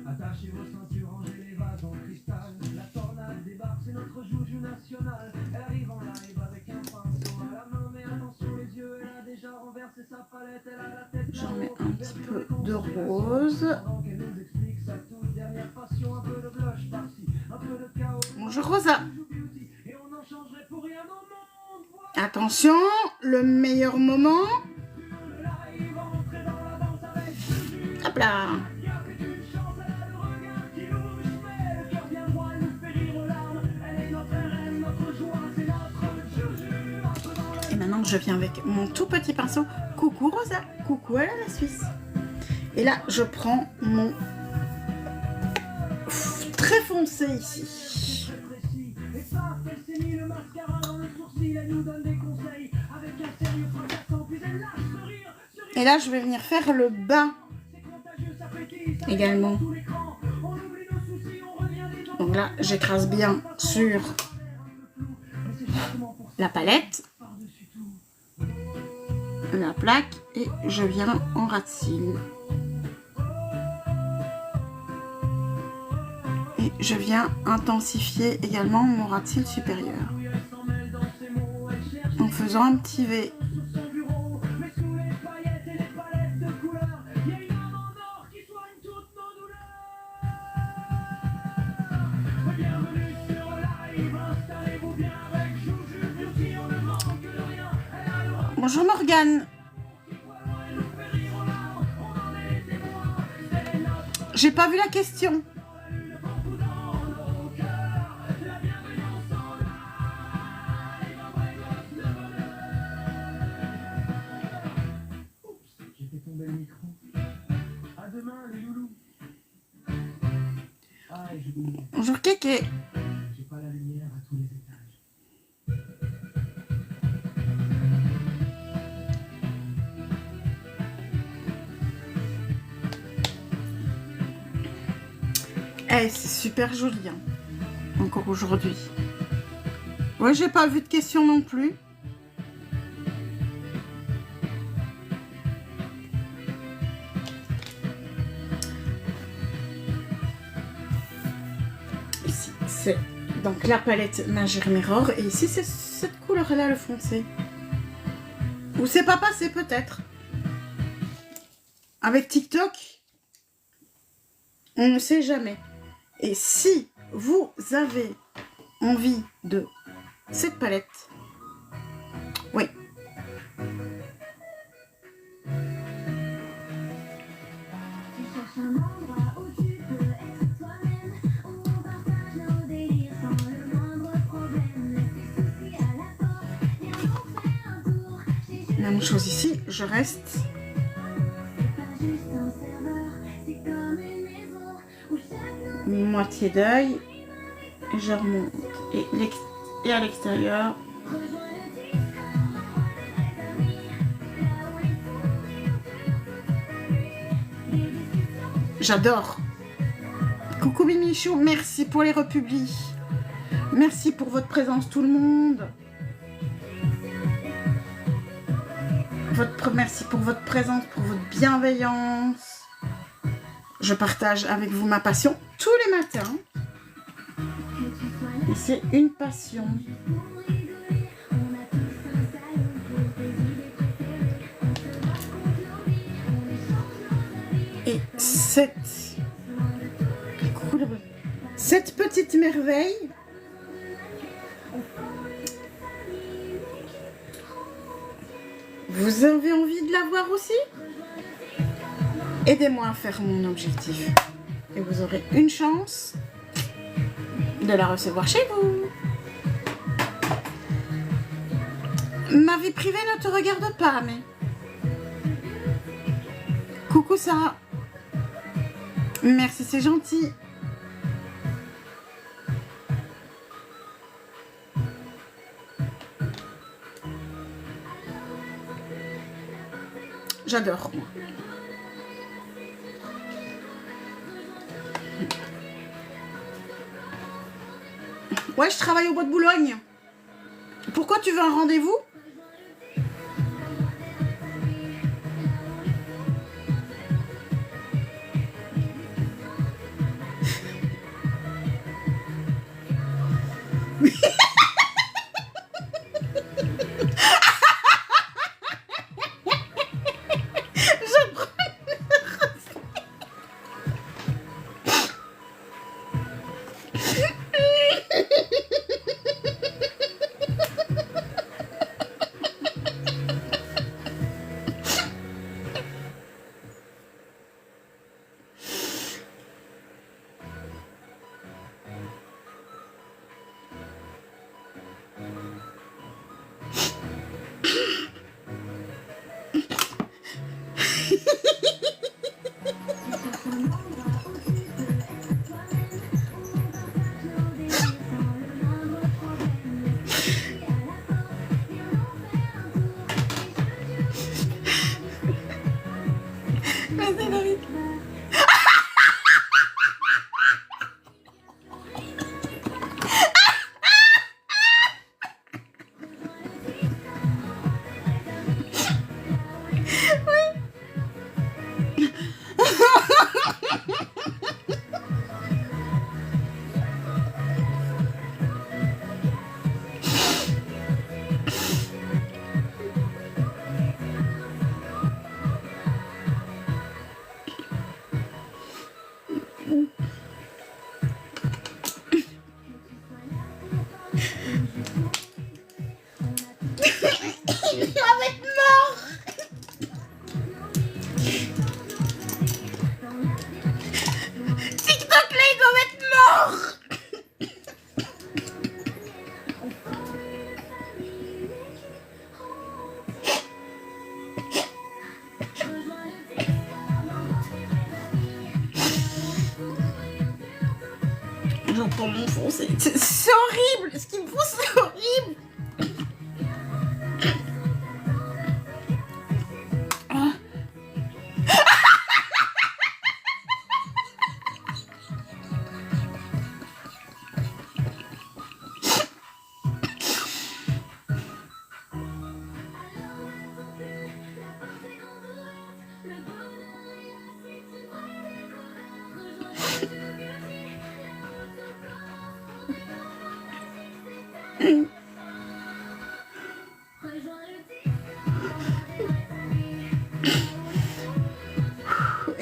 Attachez vos ceintures, rangez les vases en cristal. La tornade débarque, c'est notre joujou national. Elle arrive en live avec un pinceau à la main, mais attention les yeux, elle a déjà renversé sa palette, elle a la tête. J'en mets un petit peu de rose. Bonjour Rosa. Attention, le meilleur moment. Hop là. Et maintenant je viens avec mon tout petit pinceau. Coucou Rosa, coucou elle à la Suisse. Et là je prends mon très foncé ici. Et là je vais venir faire le bas également. Donc là j'écrase bien sur la palette, la plaque, et je viens en ras de cils. Et je viens intensifier également mon ras de cils supérieur en faisant un petit V. Bonjour Morgane. J'ai pas vu la question. Bonjour Kéké. J'ai pas la lumière à tous les étages. Eh, c'est super joli, hein, encore aujourd'hui. Ouais, j'ai pas vu de questions non plus. Ici, c'est donc la palette Magic Mirror. Et ici, c'est cette couleur-là, le foncé. Ou c'est pas passé, peut-être. Avec TikTok, on ne sait jamais. Et si vous avez envie de cette palette, oui. La même chose ici, je reste. Moitié d'œil, je remonte et à l'extérieur. J'adore. Coucou Mimichou, merci pour les republis. Merci pour votre présence tout le monde. Merci pour votre présence, pour votre bienveillance. Je partage avec vous ma passion tous les matins. Et c'est une passion. Et cette petite merveille, vous avez envie de la voir aussi? Aidez-moi à faire mon objectif. Et vous aurez une chance de la recevoir chez vous. Ma vie privée ne te regarde pas, mais... Coucou Sarah. Merci, c'est gentil. J'adore, moi. Ouais, je travaille au Bois de Boulogne. Pourquoi tu veux un rendez-vous? J'entends mon fond, c'est horrible. Ce qu'il me faut, c'est horrible. Ah.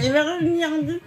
Il va revenir de...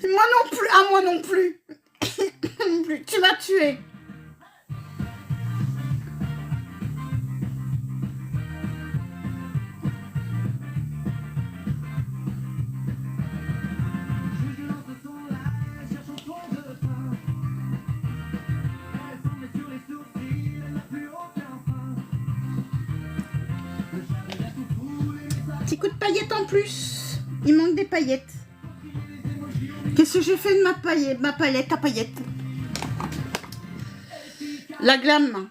Moi non plus, ah moi non plus. Non plus. Tu m'as tué. petit coup de paillettes en plus. Il manque des paillettes. Qu'est-ce que j'ai fait de ma palette à paillettes? La Glam.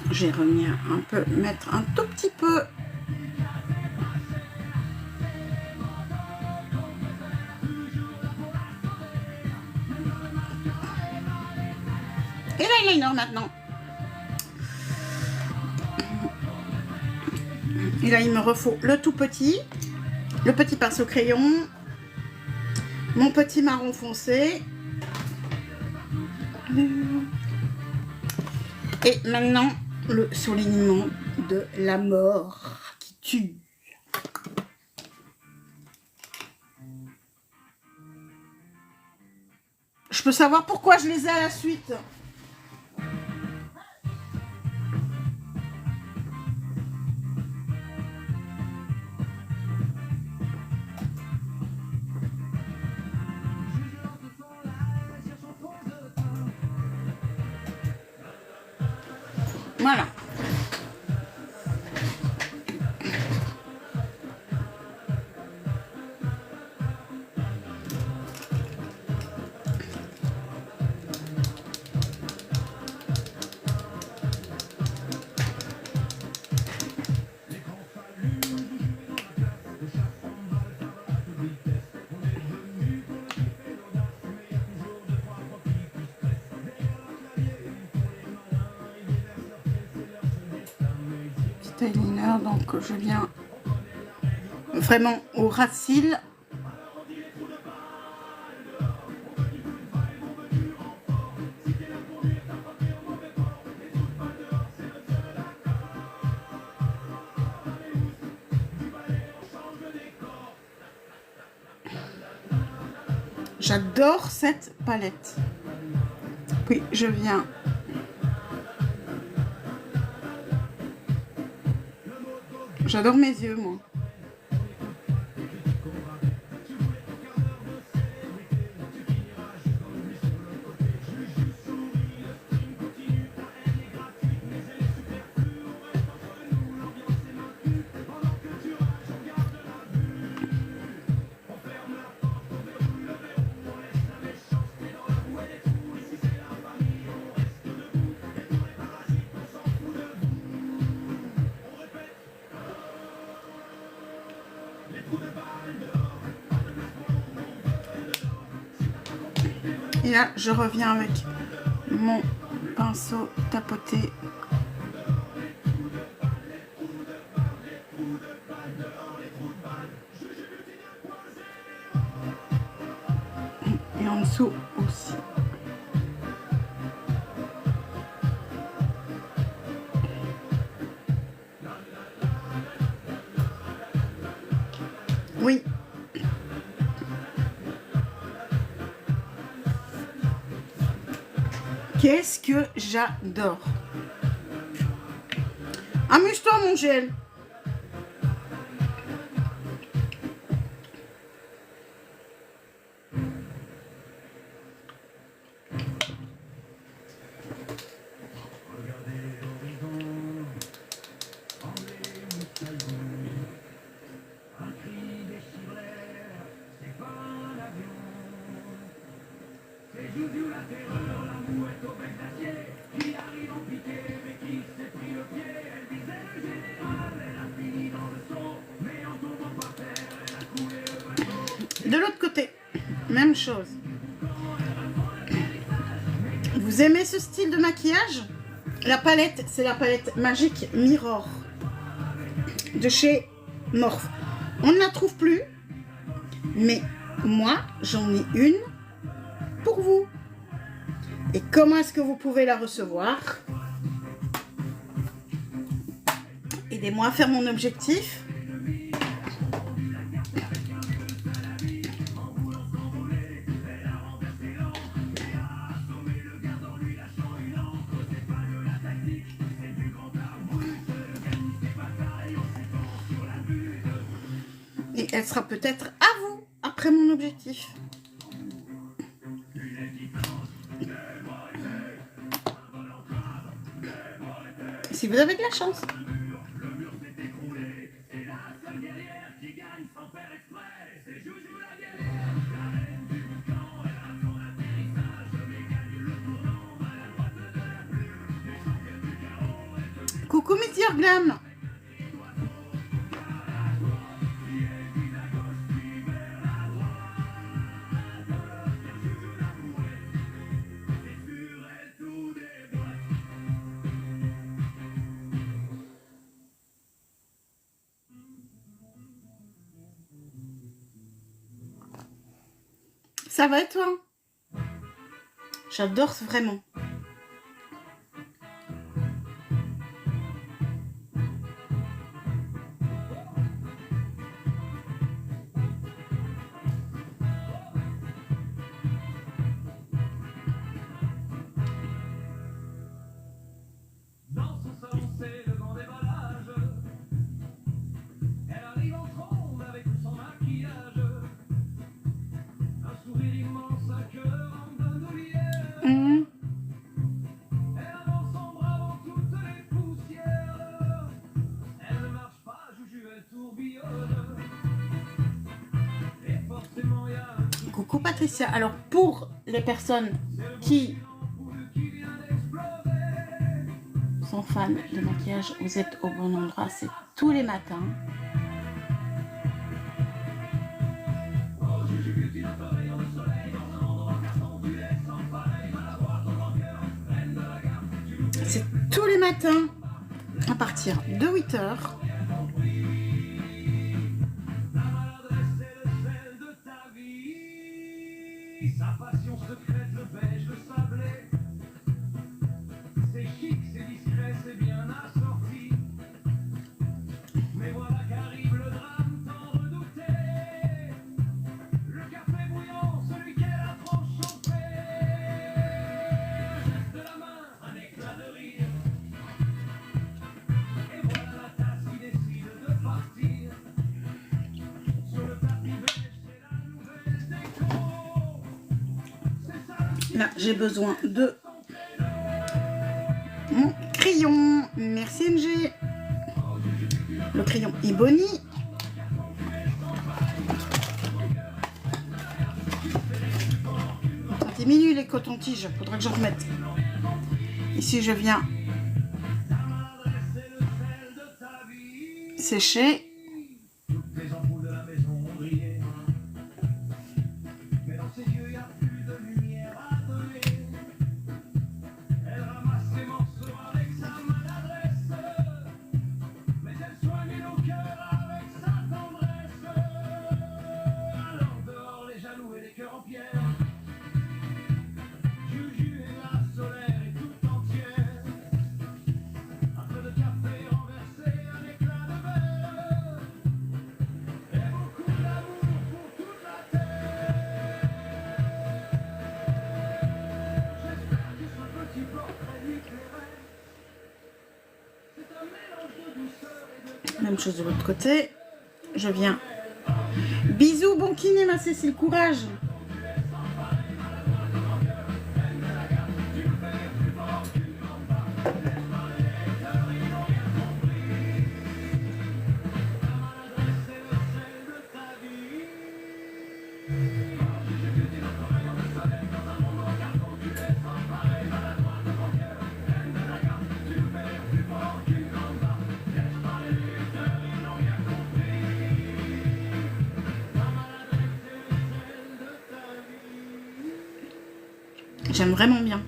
J'ai remis un peu, mettre un tout petit peu. Et l'eyeliner maintenant. Et là, il me refaut le tout petit, le petit pinceau crayon, mon petit marron foncé. Et maintenant, le soulignement de la mort qui tue. Je peux savoir pourquoi je les ai à la suite. Voilà. Eyeliner, donc je viens vraiment au ras de cils. J'adore cette palette. Puis je viens j'adore mes yeux, moi. Et là, je reviens avec mon pinceau tapoté. Et en dessous aussi. Oui. Qu'est-ce que j'adore. Amuse-toi, mon gel. L'amour est au bec d'acier, qui arrive en piqué, mais qui s'est pris le pied, elle disait le De l'autre côté, même chose. Vous aimez ce style de maquillage? La palette, c'est la palette Magic Mirror de chez Morphe. On ne la trouve plus, mais moi, j'en ai une pour vous. Et comment est-ce que vous pouvez la recevoir? Aidez-moi à faire mon objectif. Et elle sera peut-être à vous après mon objectif. Si vous avez de la chance. Coucou Miss Your Glam. Ça va et toi? J'adore vraiment. Dans son salon, c'est le grand déballage. Elle arrive en trombe avec tout son maquillage. Un sourire immense, un cœur en bandoulière. Elle avance son bras dans toutes les poussières. Elle ne marche pas, Juju, elle tourbillonne. Et forcément, il y a un truc Coucou Patricia. Alors pour les personnes qui sont fans de maquillage, vous êtes au bon endroit. C'est tous les matins. C'est tous les matins à partir de 8 h. La maladresse, c'est le sel de ta vie. Sa passion secrète, le beige, le sablé. C'est chic, c'est discret, c'est bien assorti. Mais voilà qu'arrive le drame tant redouté. Le café bouillant, celui qu'elle a trop chauffé. Geste de la main, un éclat de rire. Et voilà la tasse qui décide de partir. Sur le tapis beige, c'est la nouvelle déco. C'est ça le Là, j'ai besoin de mon crayon. Merci NG. Le crayon Ebony. Ça diminue les cotons-tiges. Faudra que j'en remette. Ici, je viens sécher. Les ampoules de la maison ont brillé. Mais dans ses yeux, il n'y a plus de lumière à donner. Elle ramasse ses morceaux avec sa maladresse. Mais elle soigne nos cœurs avec sa tendresse. Alors dehors les jaloux et les cœurs en pierre. Juju est là, solaire et tout entière. Un peu de café renversé, un éclat de verre. Et beaucoup d'amour pour toute la terre. J'espère que ce petit portrait lui plairait. C'est un mélange de douceur et de Même chose de l'autre côté. Je viens. Bisous, bon kiné, ma Cécile. Courage. J'aime vraiment bien.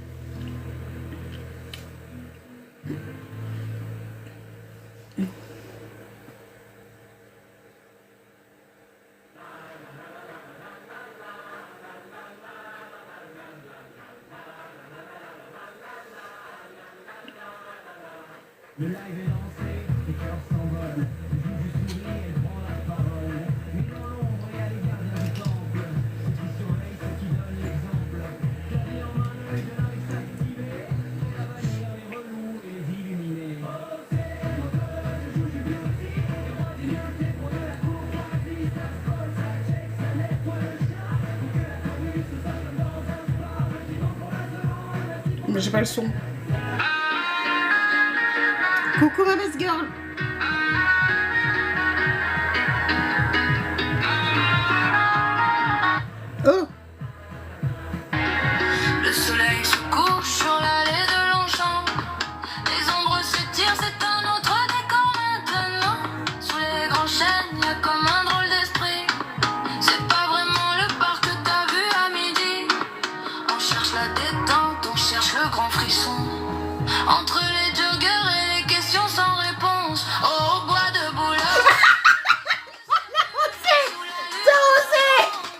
Le live est lancé, les cœurs s'envolent. Juju sourit, elle prend la parole. Mais dans l'ombre, il y a les gardiens du temple. Ceux qui surveillent, ceux qui donnent l'exemple. Clavier en main, l'œil de l'œil s'activer. Pour la bannir les relous et les illuminer. Oh, c'est l'auteur de Juju Beauty. Les rois du lieu, c'est pour de la courtoisie. Ça se colle, ça check, ça nettoie le chat. Pour que la commune se sache comme dans un spa. Petit nom pour la demande. Mais j'ai pas le son. Coucou ma best girl. Oh. Le soleil se couche sur l'allée de Longchamp. Les ombres s'étirent, c'est un autre décor maintenant. Sous les grands chênes, y a comme un drôle d'esprit. C'est pas vraiment le parc que t'as vu à midi. On cherche la détente, on cherche le grand frisson. Entre les joggers et les questions sans réponse. Au bois de Boulogne.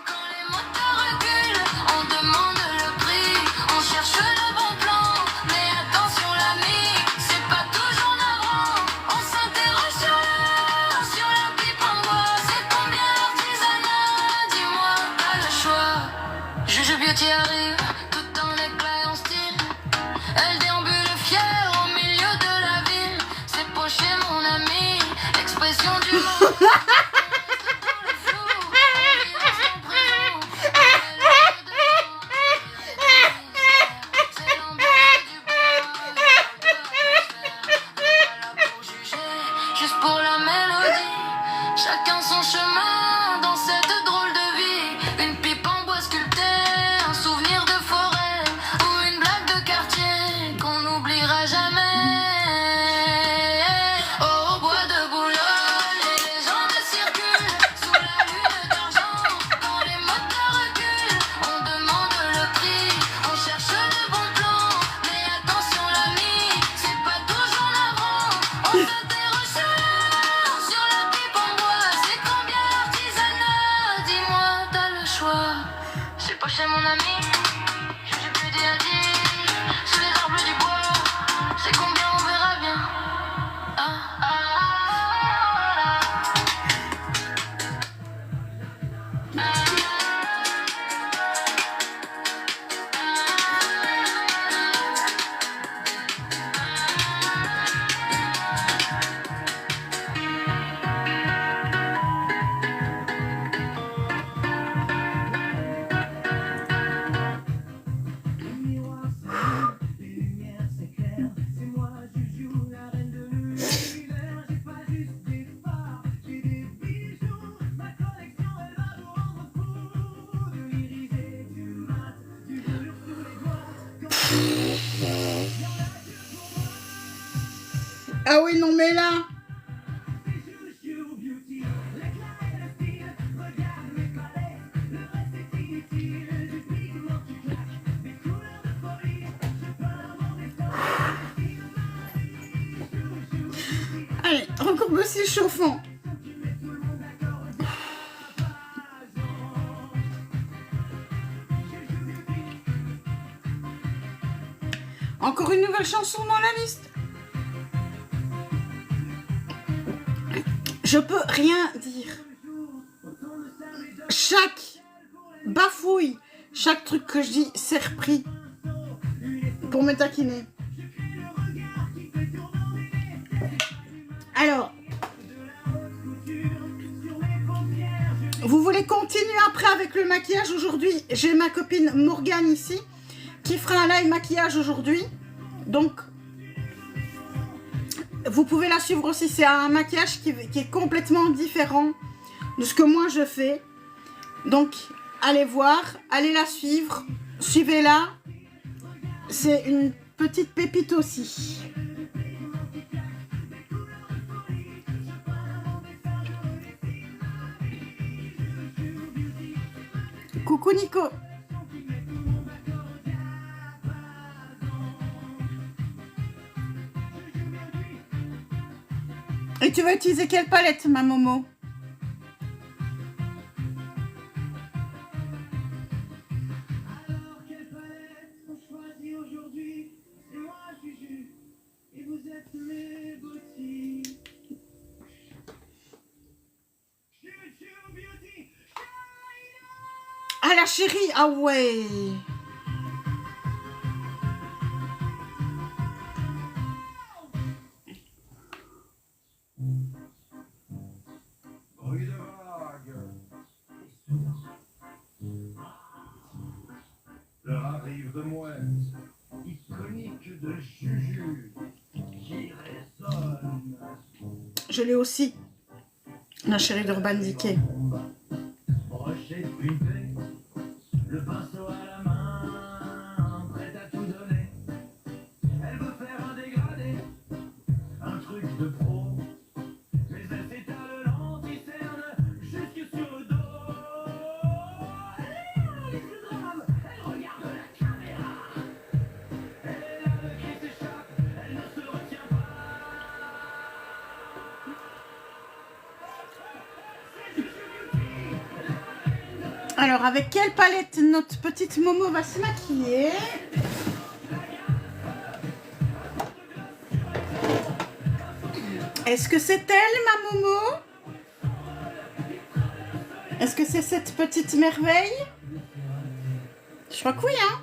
Quand les moteurs reculent, on demande le prix. On cherche le bon plan. Mais attention l'ami, c'est pas toujours navrant. On s'interroge sur la pipe en bois. C'est combien l'artisanat? Dis-moi, t'as le choix. Juju Beauty arrive, tout en éclat et en style. Elle déambule fière au milieu de la ville. C'est poché mon ami, l'expression du monde. Dans le flou, on vit dans son présent. C'est l'ambiance du bar, on est pas là pour juger, juste pour la mélodie. Chacun son chemin dans cette drôle de vie. Une pipe en bois sculptée, un souvenir de forêt ou une blague de quartier qu'on n'oubliera jamais. Au bois de Boulogne, les légendes circulent sous la lune d'argent. Quand les moteurs reculent, on demande le prix. On cherche le bon plan, mais attention l'ami, c'est pas toujours navrant. On s'interroge sur la pipe en bois. C'est combien l'artisanat? Dis-moi, t'as le choix. C'est pas chez mon ami, j'ai plus dit à dire. Sous les arbres du bois, c'est combien on verra bien. Le miroir s'allume, les lumières s'éclairent. C'est moi, Juju, la reine de l'univers. J'ai pas juste des phares, j'ai des bijoux. Ma collection, elle va vous rendre fou. De l'iris et du mat, du velours sous les doigts. Ah oui, non mais là. C'est Juju Beauty, l'éclat et le style. Regarde mes palettes, le reste est inutile. Du pigment qui claque, des couleurs de folie. Je peins mon décor. Allez, encore aussi chauffant. Encore une nouvelle chanson dans la liste. Je peux rien dire. Chaque bafouille, chaque truc que je dis, c'est repris pour me taquiner. Alors, vous voulez continuer après avec le maquillage? Aujourd'hui, j'ai ma copine Morgane ici qui fera un live maquillage aujourd'hui. Donc, vous pouvez la suivre aussi. C'est un maquillage qui est complètement différent de ce que moi je fais. Donc, allez voir, allez la suivre. Suivez-la. C'est une petite pépite aussi. Coucou Nico. Et tu vas utiliser quelle palette, ma Momo? Alors quelle palette on choisit aujourd'hui? C'est moi Juju et vous êtes mes beauty. Juju Beauty. Ah, la chérie, ah ouais. Bruit de vague. L'heure arrive de mouette, iconique de Juju, qui résonne. Je l'ai aussi. La chérie d'Urban Decay. Brochet printé, le pinceau à la main, prête à tout donner. Elle veut faire un dégradé, un truc de pro. Mais elle s'étale l'anti-cerne jusque sur le dos. Elle est là, les plus graves, elle regarde la caméra. Elle est là, le cri s'échappe, elle ne se retient pas. Alors, avec quelle palette notre petite Momo va se maquiller? Est-ce que c'est elle, ma Momo? Est-ce que c'est cette petite merveille? Je crois que oui, hein?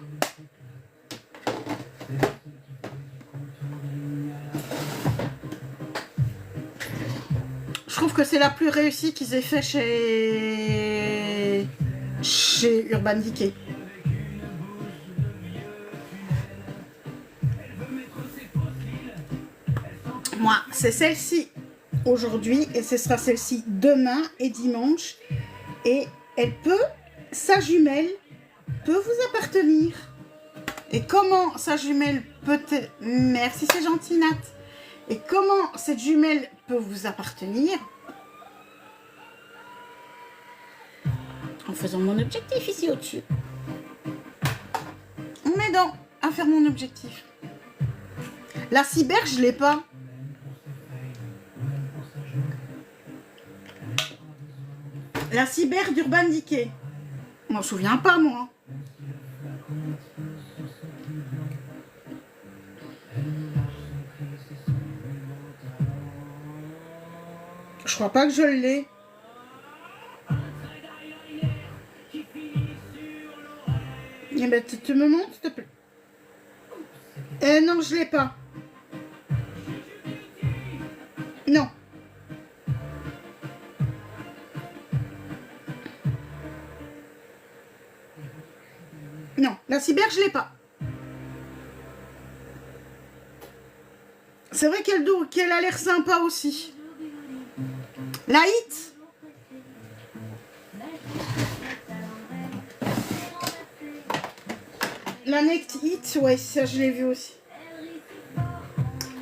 Je trouve que c'est la plus réussie qu'ils aient fait chez Urban Decay. Moi, c'est celle-ci aujourd'hui et ce sera celle-ci demain et dimanche. Et elle peut, sa jumelle, peut vous appartenir. Et comment sa jumelle peut... Merci, c'est gentil, Nat. Et comment cette jumelle peut vous appartenir? En faisant mon objectif ici au-dessus. On m'aidant à faire mon objectif. La cyber, je l'ai pas. La cyber d'Urban Decay. Je m'en souviens pas, moi. Je crois pas que je l'ai. Eh ben, tu me montres, s'il te plaît. Non, je l'ai pas. Non. Non, la cyber, je l'ai pas. C'est vrai qu'elle a l'air sympa aussi. La hit. La Next Hit, ouais, ça je l'ai vu aussi.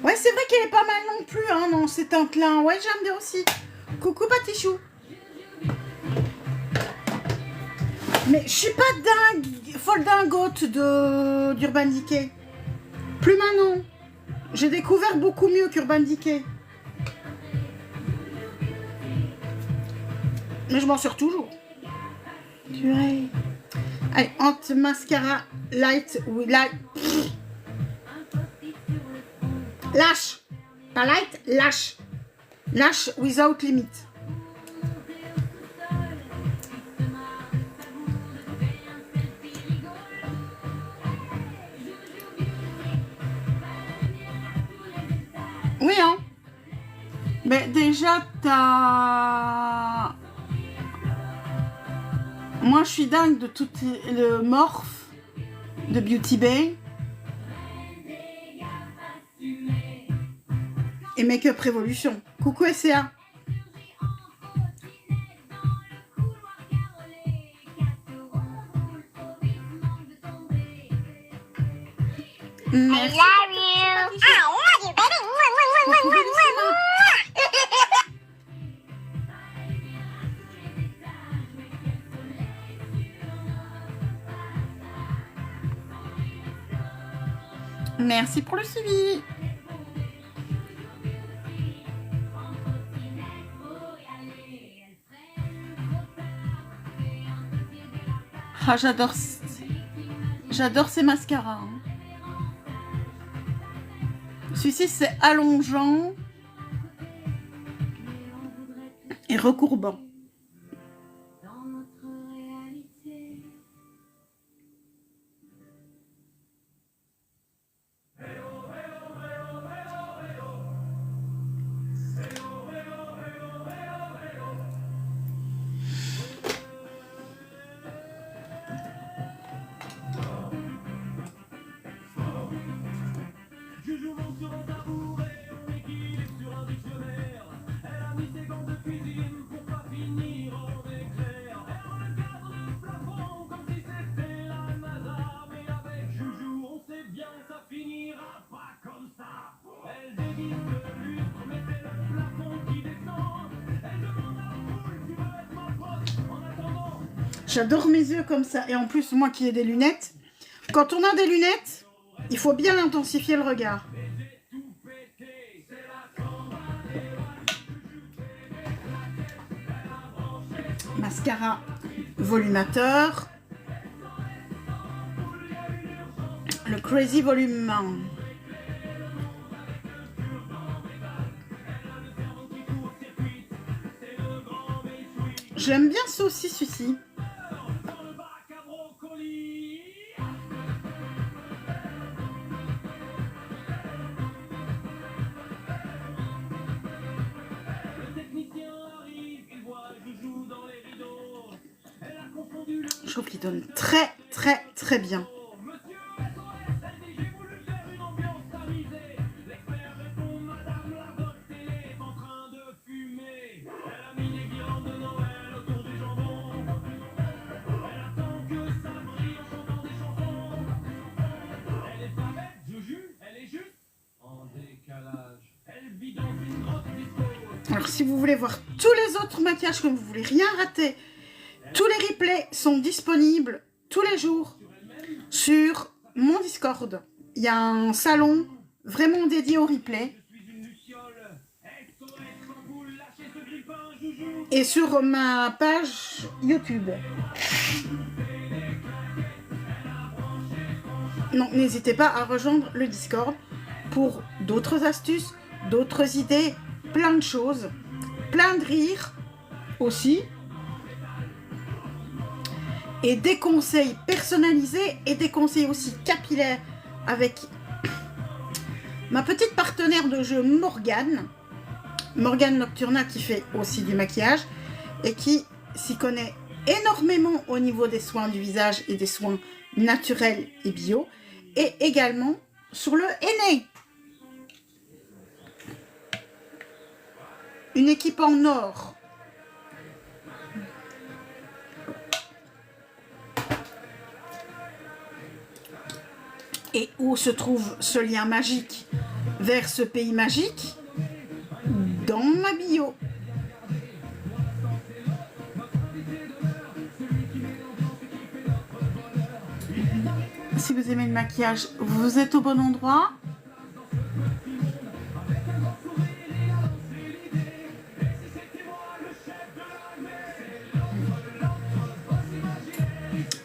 Ouais, c'est vrai qu'elle est pas mal non plus, hein, non, c'est un clin. Ouais, j'aime bien aussi. Coucou Patichou. Mais je suis pas dingue, folle dingote d'Urban Decay. Plus maintenant. J'ai découvert beaucoup mieux qu'Urban Decay. Mais je m'en sors toujours. Purée. Allez, Ante Mascara Light with Light. Lâche. Pas light, lâche. Lâche without limit. Oui, hein. Mais déjà, t'as... Moi, je suis dingue de tout le morph de Beauty Bay. Et Make-up Révolution. Coucou SCA. I Merci. love you. I love you, baby. Mwah, mwah, mwah, mwah, mwah, mwah, mwah. Merci pour le suivi. Ah, j'adore ces mascaras. Hein. Celui-ci, c'est allongeant et recourbant. Dans notre réalité. Juju monte sur un tabouret, on équilibre sur un dictionnaire. Elle a mis ses gants de cuisine pour pas finir en éclair. Elle regarde le plafond comme si c'était la NASA. Mais avec Juju, on sait bien que ça finira pas comme ça. Elle dévisse le lustre, mais c'est le plafond qui descend. Elle demande à l'ampoule, tu veux être ma pote en attendant. J'adore mes yeux comme ça. Et en plus, moi qui ai des lunettes, quand on a des lunettes, il faut bien intensifier le regard. Mascara volumateur. Le Crazy Volume 1. J'aime bien ça aussi, celui-ci. Je trouve qu'il donne très très très bien. Alors si vous voulez voir tous les autres maquillages, que vous voulez rien rater, tous les replays sont disponibles tous les jours sur mon Discord. Il y a un salon vraiment dédié au replay. Et sur ma page YouTube. Donc n'hésitez pas à rejoindre le Discord pour d'autres astuces, d'autres idées, plein de choses, plein de rires aussi. Et des conseils personnalisés et des conseils aussi capillaires avec ma petite partenaire de jeu Morgane Nocturna, qui fait aussi du maquillage et qui s'y connaît énormément au niveau des soins du visage et des soins naturels et bio, et également sur le henné. Une équipe en or. Et où se trouve ce lien magique vers ce pays magique? Dans ma bio. Si vous aimez le maquillage, vous êtes au bon endroit.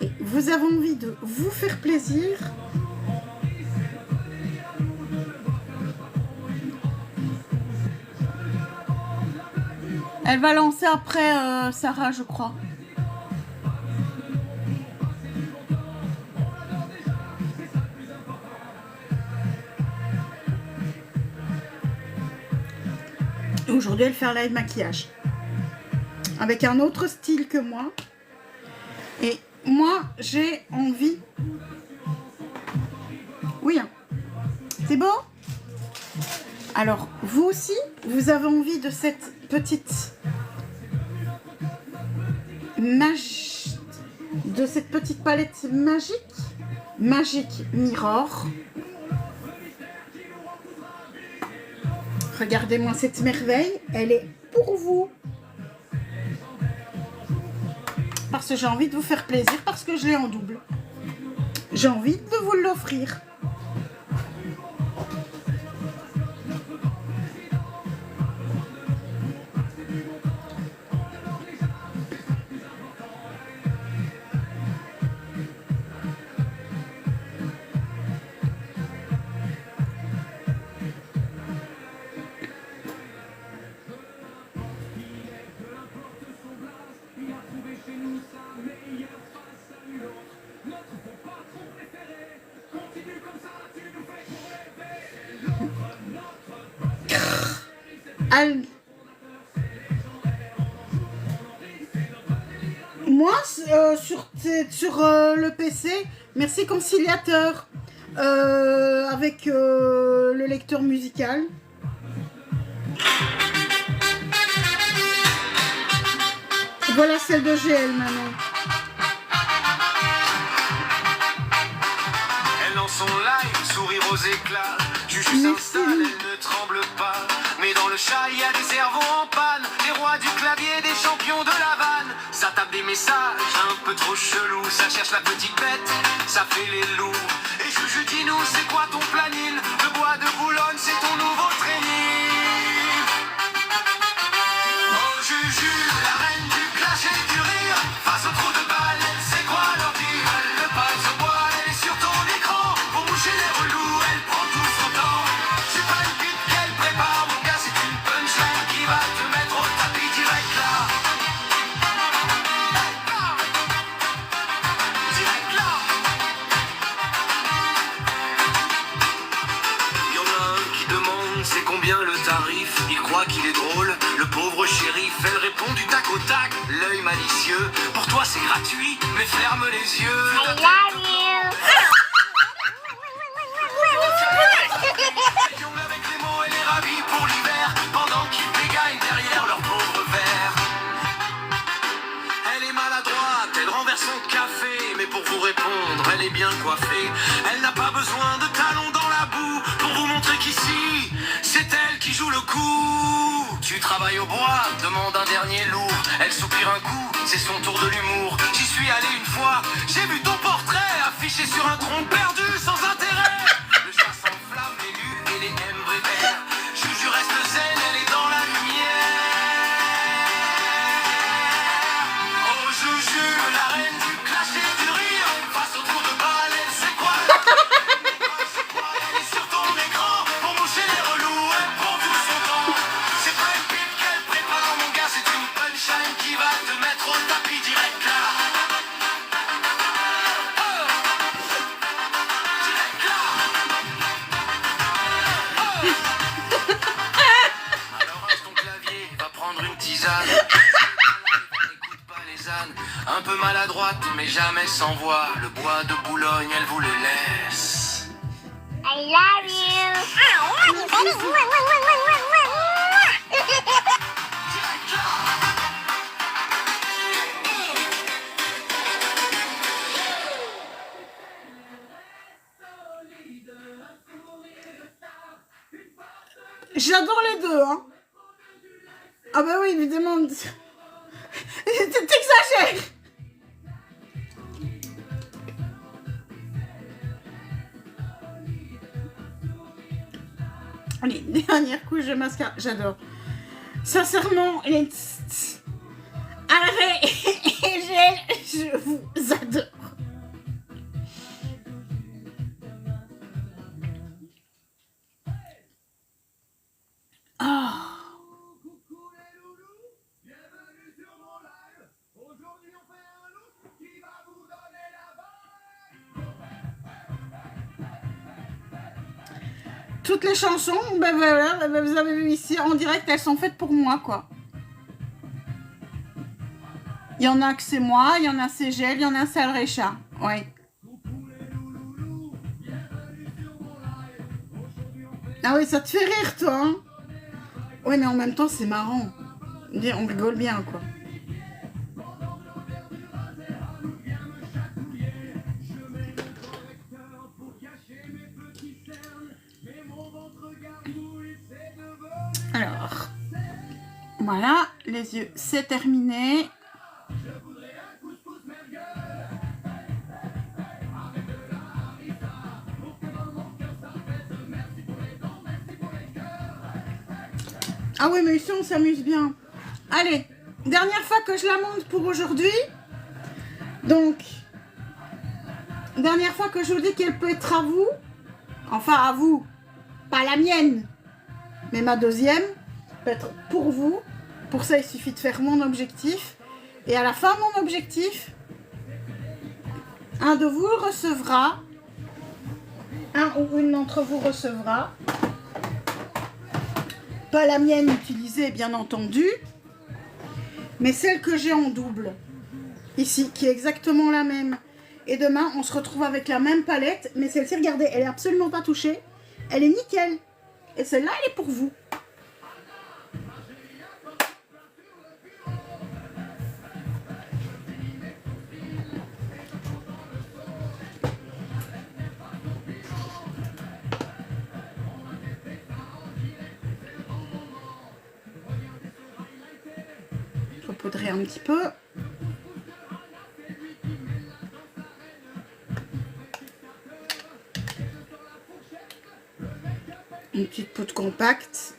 Et vous avez envie de vous faire plaisir. Elle va lancer après Sarah, je crois. Aujourd'hui, elle fait un live maquillage. Avec un autre style que moi. Et moi, j'ai envie... Oui, hein. C'est beau? Alors, vous aussi, vous avez envie de cette petite magie, de cette petite palette magique, Magic Mirror. Regardez-moi cette merveille, elle est pour vous. Parce que j'ai envie de vous faire plaisir, parce que je l'ai en double. J'ai envie de vous l'offrir. Elle... Moi, sur le PC, merci conciliateur avec le lecteur musical. Voilà celle de GL maintenant. Elle lance son live, sourire aux éclats. Juju s'installe, elle ne tremble pas. Mais dans le chat, il y a des cerveaux en panne. Les rois du clavier, des champions de la vanne. Ça tape des messages un peu trop chelous. Ça cherche la petite bête, ça fait les loups. Et Juju, dis-nous, c'est quoi ton planning? Le bois de Boulogne, c'est ton nouveau training. Oh Juju, la reine du clash et du rire. Face au trou de balle, elle sait quoi leur dire. Elle ne passe au bois, elle est sur ton écran. Pour boucher les relous, elle prend tout son temps. C'est pas une pute qu'elle prépare, mon gars, c'est une punchline qui va te mettre au tapis direct là. Direct là. Y'en a un qui demande c'est combien le tarif. Il croit qu'il est drôle, le pauvre shérif. Elle répond du tac au tac, l'œil malicieux. Pour toi c'est gratuit, mais ferme les yeux. I love you. Elle jongle avec les mots, elle est ravie pour l'hiver. Pendant qu'ils bégaillent derrière leur pauvre verre. Elle est maladroite, elle renverse son café. Mais pour vous répondre, elle est bien coiffée. Elle n'a pas besoin de talons dans la boue pour vous montrer qu'ici, c'est elle qui joue le coup. Tu travailles au bois, demande un dernier lourd. Elle soupire un coup, c'est son tour de l'humour. J'y suis allé une fois, j'ai vu ton portrait affiché sur un tronc perdu sans intérêt. Le chat s'enflamme, l'élu et les M révèrent. Juju reste zen, elle est dans la lumière. Oh Juju, la reine du clash et du rire. Face au trou de balle, elle sait quoi. Elle est sur ton écran. Pour moucher les relous, elle prend tout son temps. C'est pas une pipe qu'elle prépare, mon gars, c'est une punchline qui va te mettre au tapis direct là. Direct là. Alors range ton clavier, va prendre une tisane. N'écoute pas les ânes. Un peu maladroite, mais jamais sans voix. Le bois de Boulogne, elle vous le laisse. I love you. I love you, baby. Direct là. J'adore les deux, hein. Ah bah oui, évidemment. T'exagères. Allez, dernière couche de mascara. J'adore. Sincèrement, les... Arrête et gel, je vous adore. Ah. Toutes les chansons, ben voilà, vous avez vu ici en direct, elles sont faites pour moi, quoi. Il y en a que c'est moi, il y en a c'est Gel, il y en a c'est Alrecha. Ouais. Ah oui, ça te fait rire, toi, hein? Oui, mais en même temps, c'est marrant. On rigole bien, quoi. Alors, voilà, les yeux, c'est terminé. Ah oui, mais ici, on s'amuse bien. Allez, dernière fois que je la monte pour aujourd'hui. Donc, dernière fois que je vous dis qu'elle peut être à vous. Enfin, à vous. Pas la mienne. Mais ma deuxième peut être pour vous. Pour ça, il suffit de faire mon objectif. Et à la fin de mon objectif, un de vous recevra, un ou une d'entre vous recevra Pas la mienne utilisée, bien entendu, mais celle que j'ai en double. Ici, qui est exactement la même. Et demain, on se retrouve avec la même palette, mais celle-ci, regardez, elle est absolument pas touchée. Elle est nickel. Et celle-là, elle est pour vous. Saupoudrer un petit peu. Une petite poudre compacte.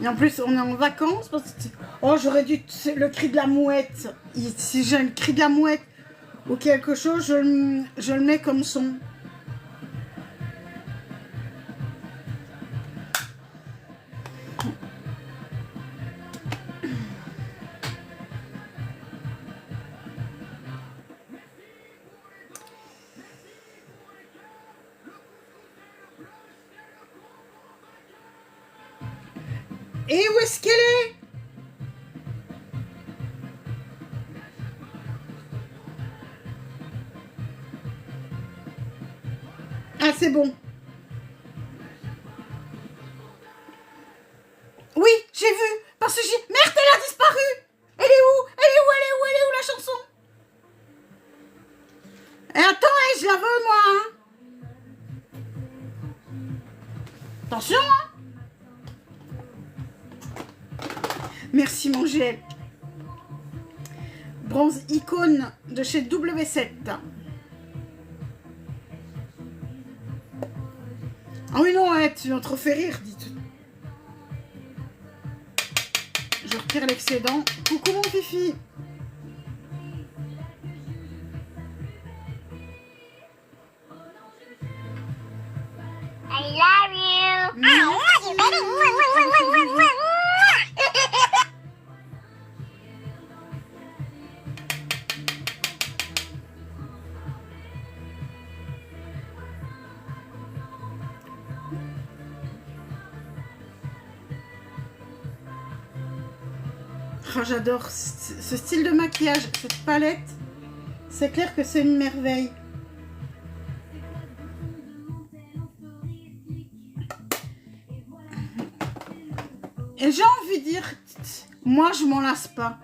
Et en plus, on est en vacances. Parce que... Oh, j'aurais dû... Le cri de la mouette. Si j'ai le cri de la mouette ou quelque chose, je le mets comme son. Et où est-ce qu'elle est? Ah, c'est bon. Oui, j'ai vu. Parce que j'ai... Merde, elle a disparu. Elle est où? Elle est où? Elle est où? Elle est où la chanson? Et attends, je la veux, moi. Attention, hein. Merci, mon gel. Bronze icône de chez W7. Ah oui, non, ouais, tu vas te refais rire, dites. Je retire l'excédent. Coucou, mon fifi. I love you. I love you, baby. Mwah, mwah, mwah, mwah, mwah, mwah. Oh, j'adore ce style de maquillage, cette palette. C'est clair que c'est une merveille. Et j'ai envie de dire, moi je m'en lasse pas.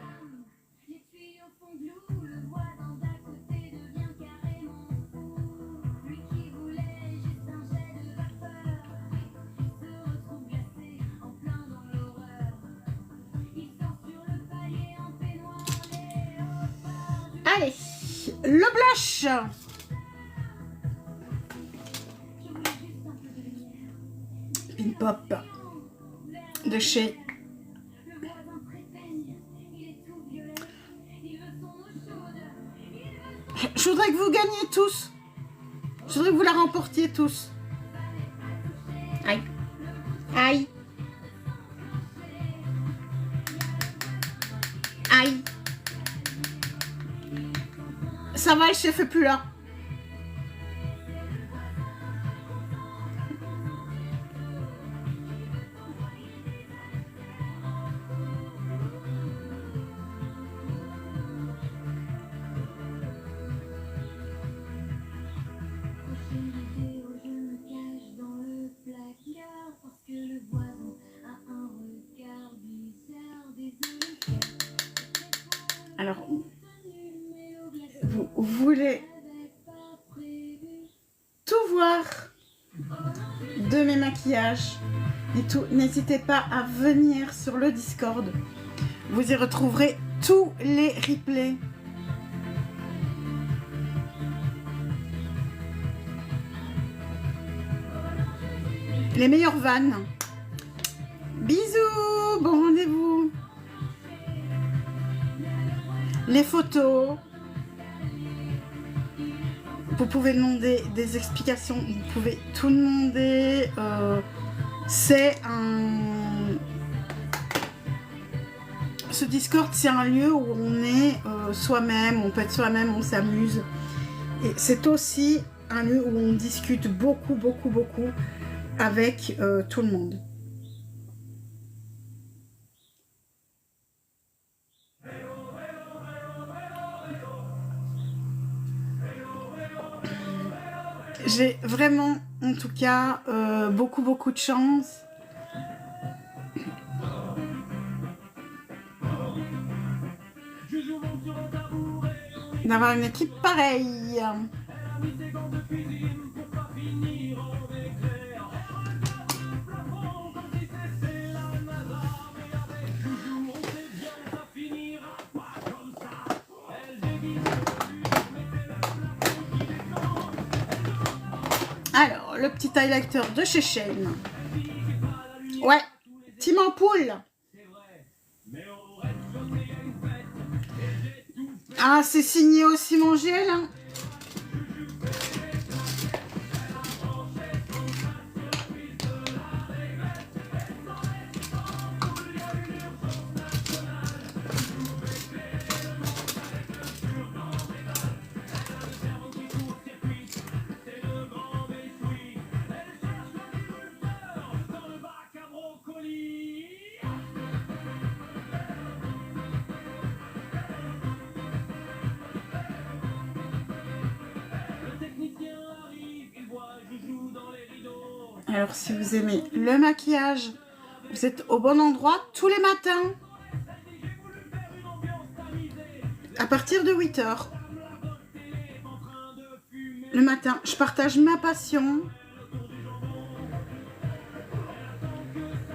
Allez, le blush. Pin Pop de chez Je voudrais que vous gagniez tous. Je voudrais que vous la remportiez tous. Aïe. Aïe. Aïe. Ça va, le chef est plus là. Alors, vous voulez tout voir de mes maquillages et tout, n'hésitez pas à venir sur le Discord. Vous y retrouverez tous les replays. Les meilleures vannes. Bisous, bon rendez-vous. Les photos. Vous pouvez demander des explications, vous pouvez tout demander. ce Discord, c'est un lieu où on est soi-même, on peut être soi-même, on s'amuse. Et c'est aussi un lieu où on discute beaucoup, beaucoup, beaucoup avec tout le monde. J'ai vraiment, en tout cas, beaucoup, beaucoup de chance. D'avoir une équipe pareille. Alors, le petit highlighter de chez Shane. Ouais, Team Ampoule. Ah, c'est signé aussi mon GL. Hein. Alors, si vous aimez le maquillage, vous êtes au bon endroit tous les matins. À partir de 8 h. Le matin, je partage ma passion.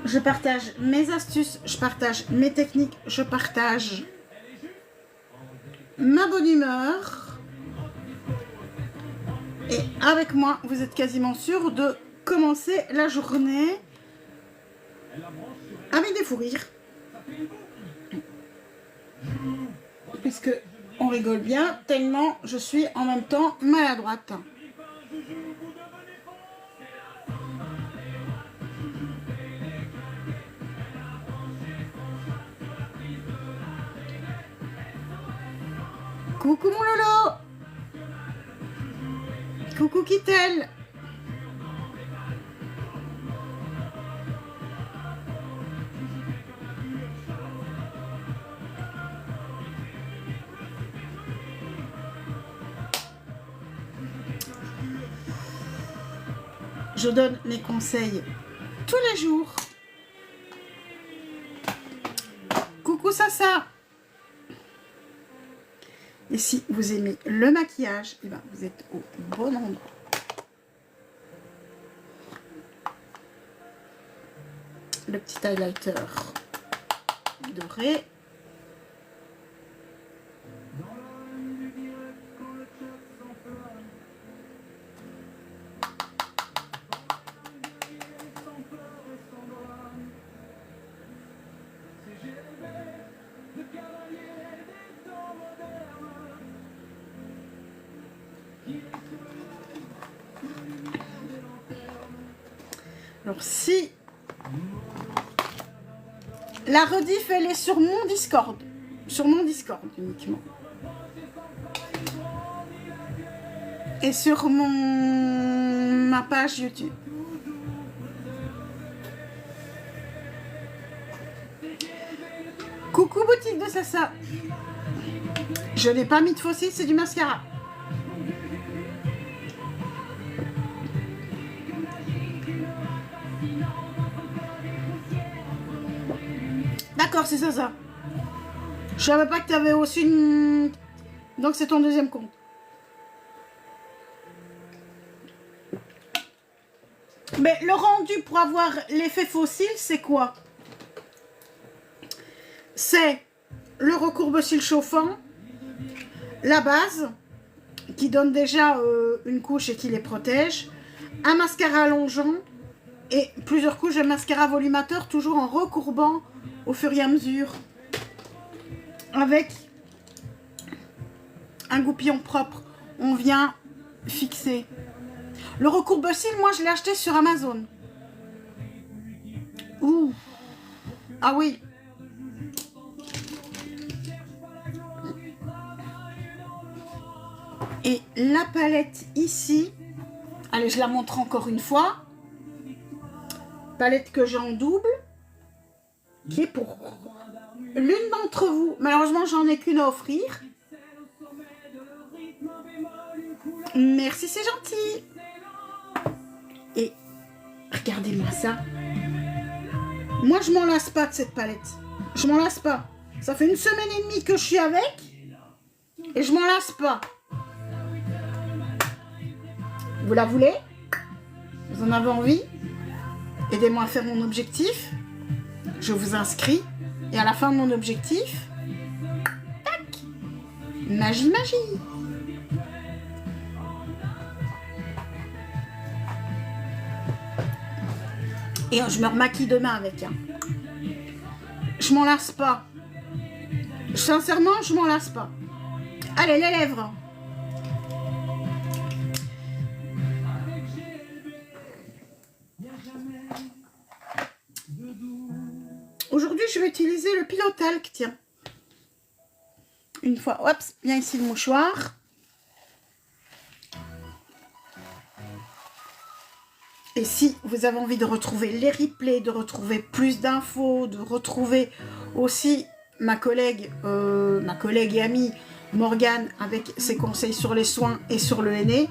Je partage mes astuces, je partage mes techniques, je partage ma bonne humeur. Et avec moi, vous êtes quasiment sûr de commencer la journée avec des fous rires. Puisque on rigole bien, tellement je suis en même temps maladroite. Coucou mon Lolo. Coucou Kittel. Je donne mes conseils tous les jours. Coucou Sasa. Et si vous aimez le maquillage, eh ben vous êtes au bon endroit. Le petit highlighter doré. Alors si la rediff elle est sur mon Discord uniquement et sur ma page YouTube. Coucou boutique de Sasa. Je n'ai pas mis de faux cils, c'est du mascara. D'accord, c'est ça. Je savais pas que tu avais aussi une... Donc c'est ton deuxième compte. Mais le rendu pour avoir l'effet fossile, c'est quoi? C'est le recourbe-cils chauffant, la base, qui donne déjà une couche et qui les protège, un mascara allongeant et plusieurs couches de mascara volumateur, toujours en recourbant au fur et à mesure, avec un goupillon propre. On vient fixer. Le recourbe-cils, moi je l'ai acheté sur Amazon. Ouh. Ah oui. la palette ici. Allez, je la montre encore une fois. Palette que j'ai en double, qui est pour l'une d'entre vous. Malheureusement, j'en ai qu'une à offrir. Merci, c'est gentil. Et regardez-moi ça. Moi, je m'en lasse pas de cette palette. Je m'en lasse pas. Ça fait 1 semaine et demie que je suis avec. Et je m'en lasse pas. Vous la voulez? Vous en avez envie? Aidez-moi à faire mon objectif. Je vous inscris. Et à la fin de mon objectif, tac, magie, magie. Et je me remaquille demain avec. Hein. Je m'en lasse pas. Sincèrement, je m'en lasse pas. Allez, les lèvres. Aujourd'hui, je vais utiliser le Pillow Talk, tiens. Une fois, hop, viens ici le mouchoir. Et si vous avez envie de retrouver les replays, de retrouver plus d'infos, de retrouver aussi ma collègue et amie Morgane avec ses conseils sur les soins et sur le henné,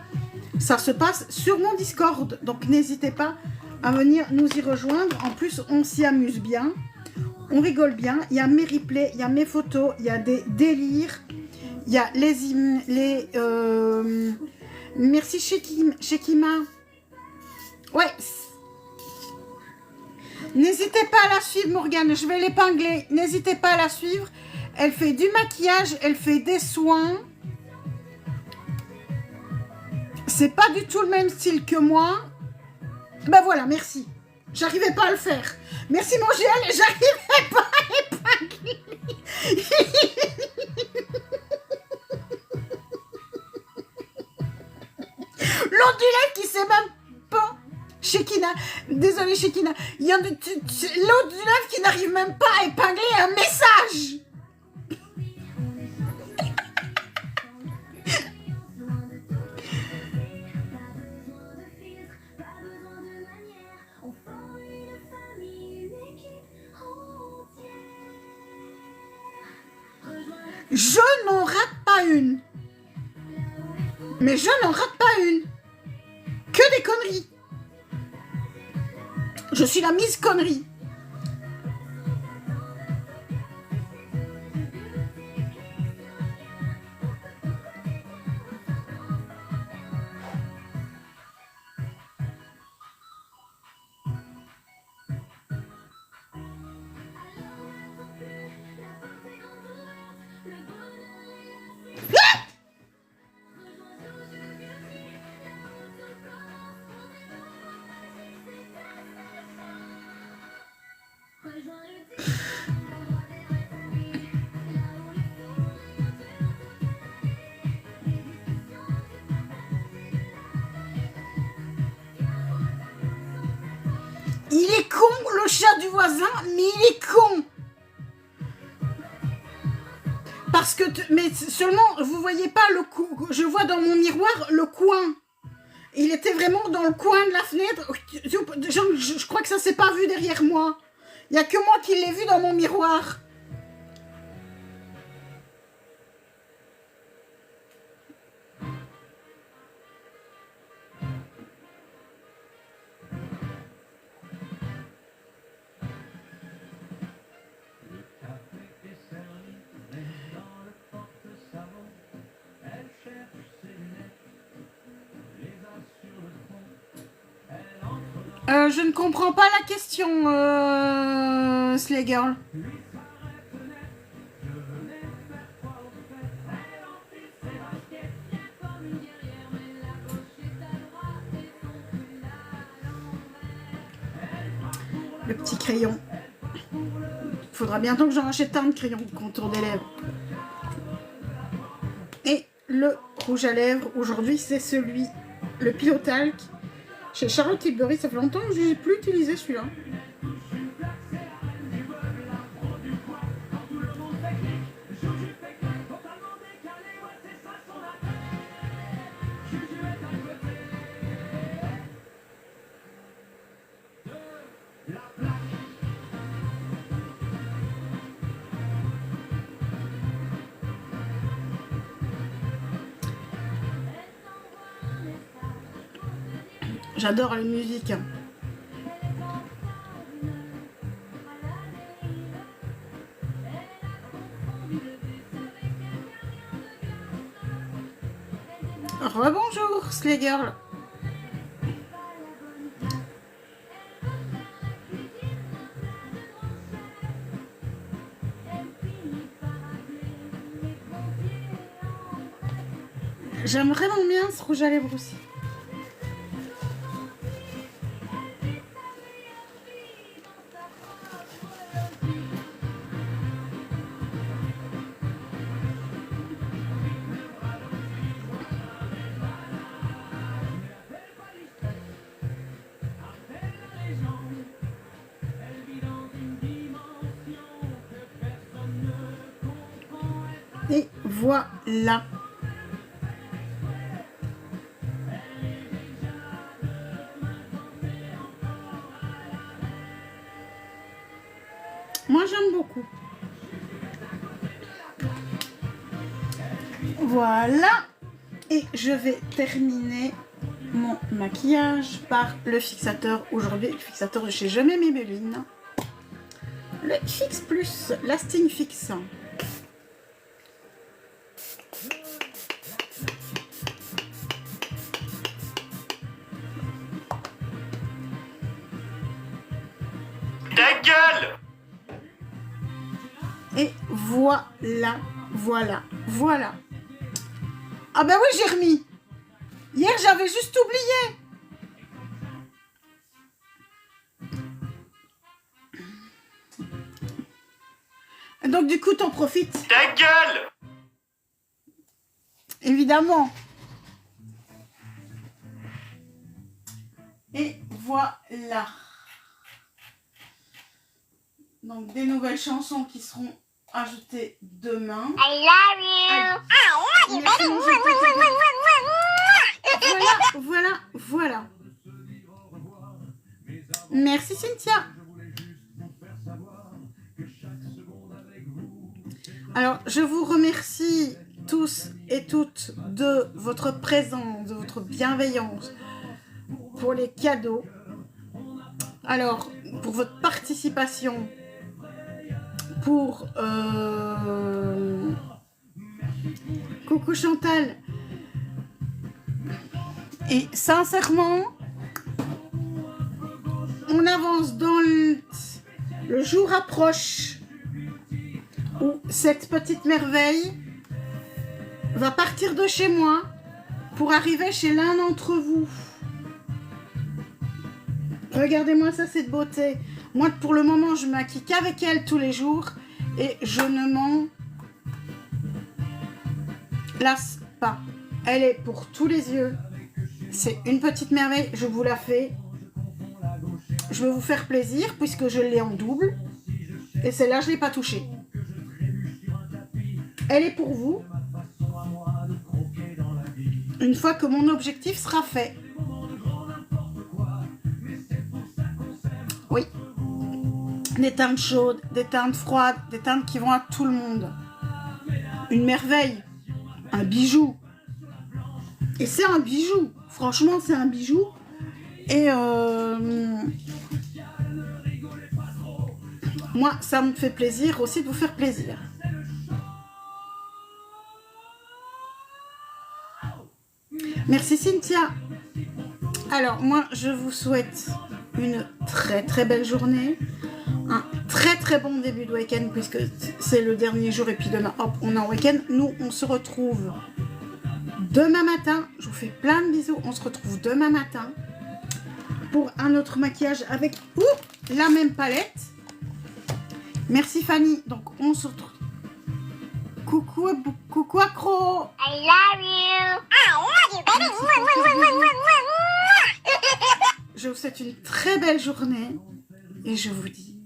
ça se passe sur mon Discord. Donc n'hésitez pas à venir nous y rejoindre. En plus, on s'y amuse bien. On rigole bien, il y a mes replays, il y a mes photos, il y a des délires, il y a merci Shekima. Ouais. N'hésitez pas à la suivre, Morgane, je vais l'épingler. N'hésitez pas à la suivre. Elle fait du maquillage, elle fait des soins. C'est pas du tout le même style que moi. Ben voilà, merci. J'arrivais pas à le faire. Merci mon GL, j'arrivais pas à épingler. L'autre du live qui sait même pas. Shekina, désolée Shekina. Il y a l'autre du live qui n'arrive même pas à épingler un message. Je n'en rate pas une. Mais je n'en rate pas une. Que des conneries. Je suis la Miss Connerie. Il est con, le chat du voisin, mais il est con. Parce que, mais seulement, vous voyez pas le coup. Je vois dans mon miroir le coin. Il était vraiment dans le coin de la fenêtre. Je crois que ça s'est pas vu derrière moi. Il n'y a que moi qui l'ai vu dans mon miroir. Je ne comprends pas la question, Slay Girl. Le petit crayon. Il faudra bientôt que j'en achète un de crayon de contour des lèvres. Et le rouge à lèvres, aujourd'hui, c'est celui, le Pillow Talk. Chez Charlotte Tilbury, ça fait longtemps que je n'ai plus utilisé celui-là. J'adore la musique. Rebonjour, Slay Girl. J'aime vraiment bien ce rouge à lèvres aussi. Et voilà. Moi, j'aime beaucoup. Voilà. Et je vais terminer mon maquillage par le fixateur. Aujourd'hui, le fixateur de chez Je mets Maybelline. Le Fix Plus Lasting Fix. Ta gueule! Et voilà, voilà, voilà. Ah ben oui, j'ai remis. Hier, j'avais juste oublié. Donc du coup, t'en profites. Ta gueule! Évidemment. Et voilà. Donc des nouvelles chansons qui seront ajoutées demain. I love you. I love you, Merci, baby. mon Voilà, voilà. Merci Cynthia. Alors, je vous remercie tous et toutes de votre présence, de votre bienveillance pour les cadeaux. Alors, pour votre participation, pour... Coucou Chantal. Et sincèrement, on avance dans le jour approche où cette petite merveille va partir de chez moi pour arriver chez l'un d'entre vous. Regardez-moi ça, cette beauté. Moi, pour le moment, je me maquille qu'avec elle tous les jours et je ne m'en lasse pas. Elle est pour tous les yeux. C'est une petite merveille, je vous la fais. Je veux vous faire plaisir puisque je l'ai en double. Et celle-là, je ne l'ai pas touchée. Elle est pour vous. Une fois que mon objectif sera fait. Oui. Des teintes chaudes, des teintes froides, des teintes qui vont à tout le monde. Une merveille. Un bijou. Et c'est un bijou. Franchement, c'est un bijou. Et moi, ça me fait plaisir aussi de vous faire plaisir. Merci Cynthia. Alors, moi, je vous souhaite une très très belle journée. Un très très bon début de week-end puisque c'est le dernier jour et puis demain, hop, on est en week-end. Nous, on se retrouve demain matin. Je vous fais plein de bisous. On se retrouve demain matin pour un autre maquillage avec la même palette. Merci Fanny. Donc, on se retrouve. Coucou accro. I love you. I love you, baby. Je vous souhaite une très belle journée et je vous dis,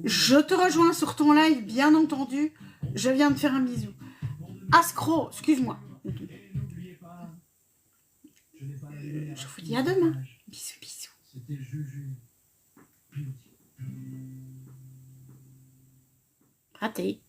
je te rejoins sur ton live, bien entendu. Je viens de faire un bisou. Ascro, excuse-moi. Je vous dis à demain. Bisous, bisous. C'était Juju. Raté.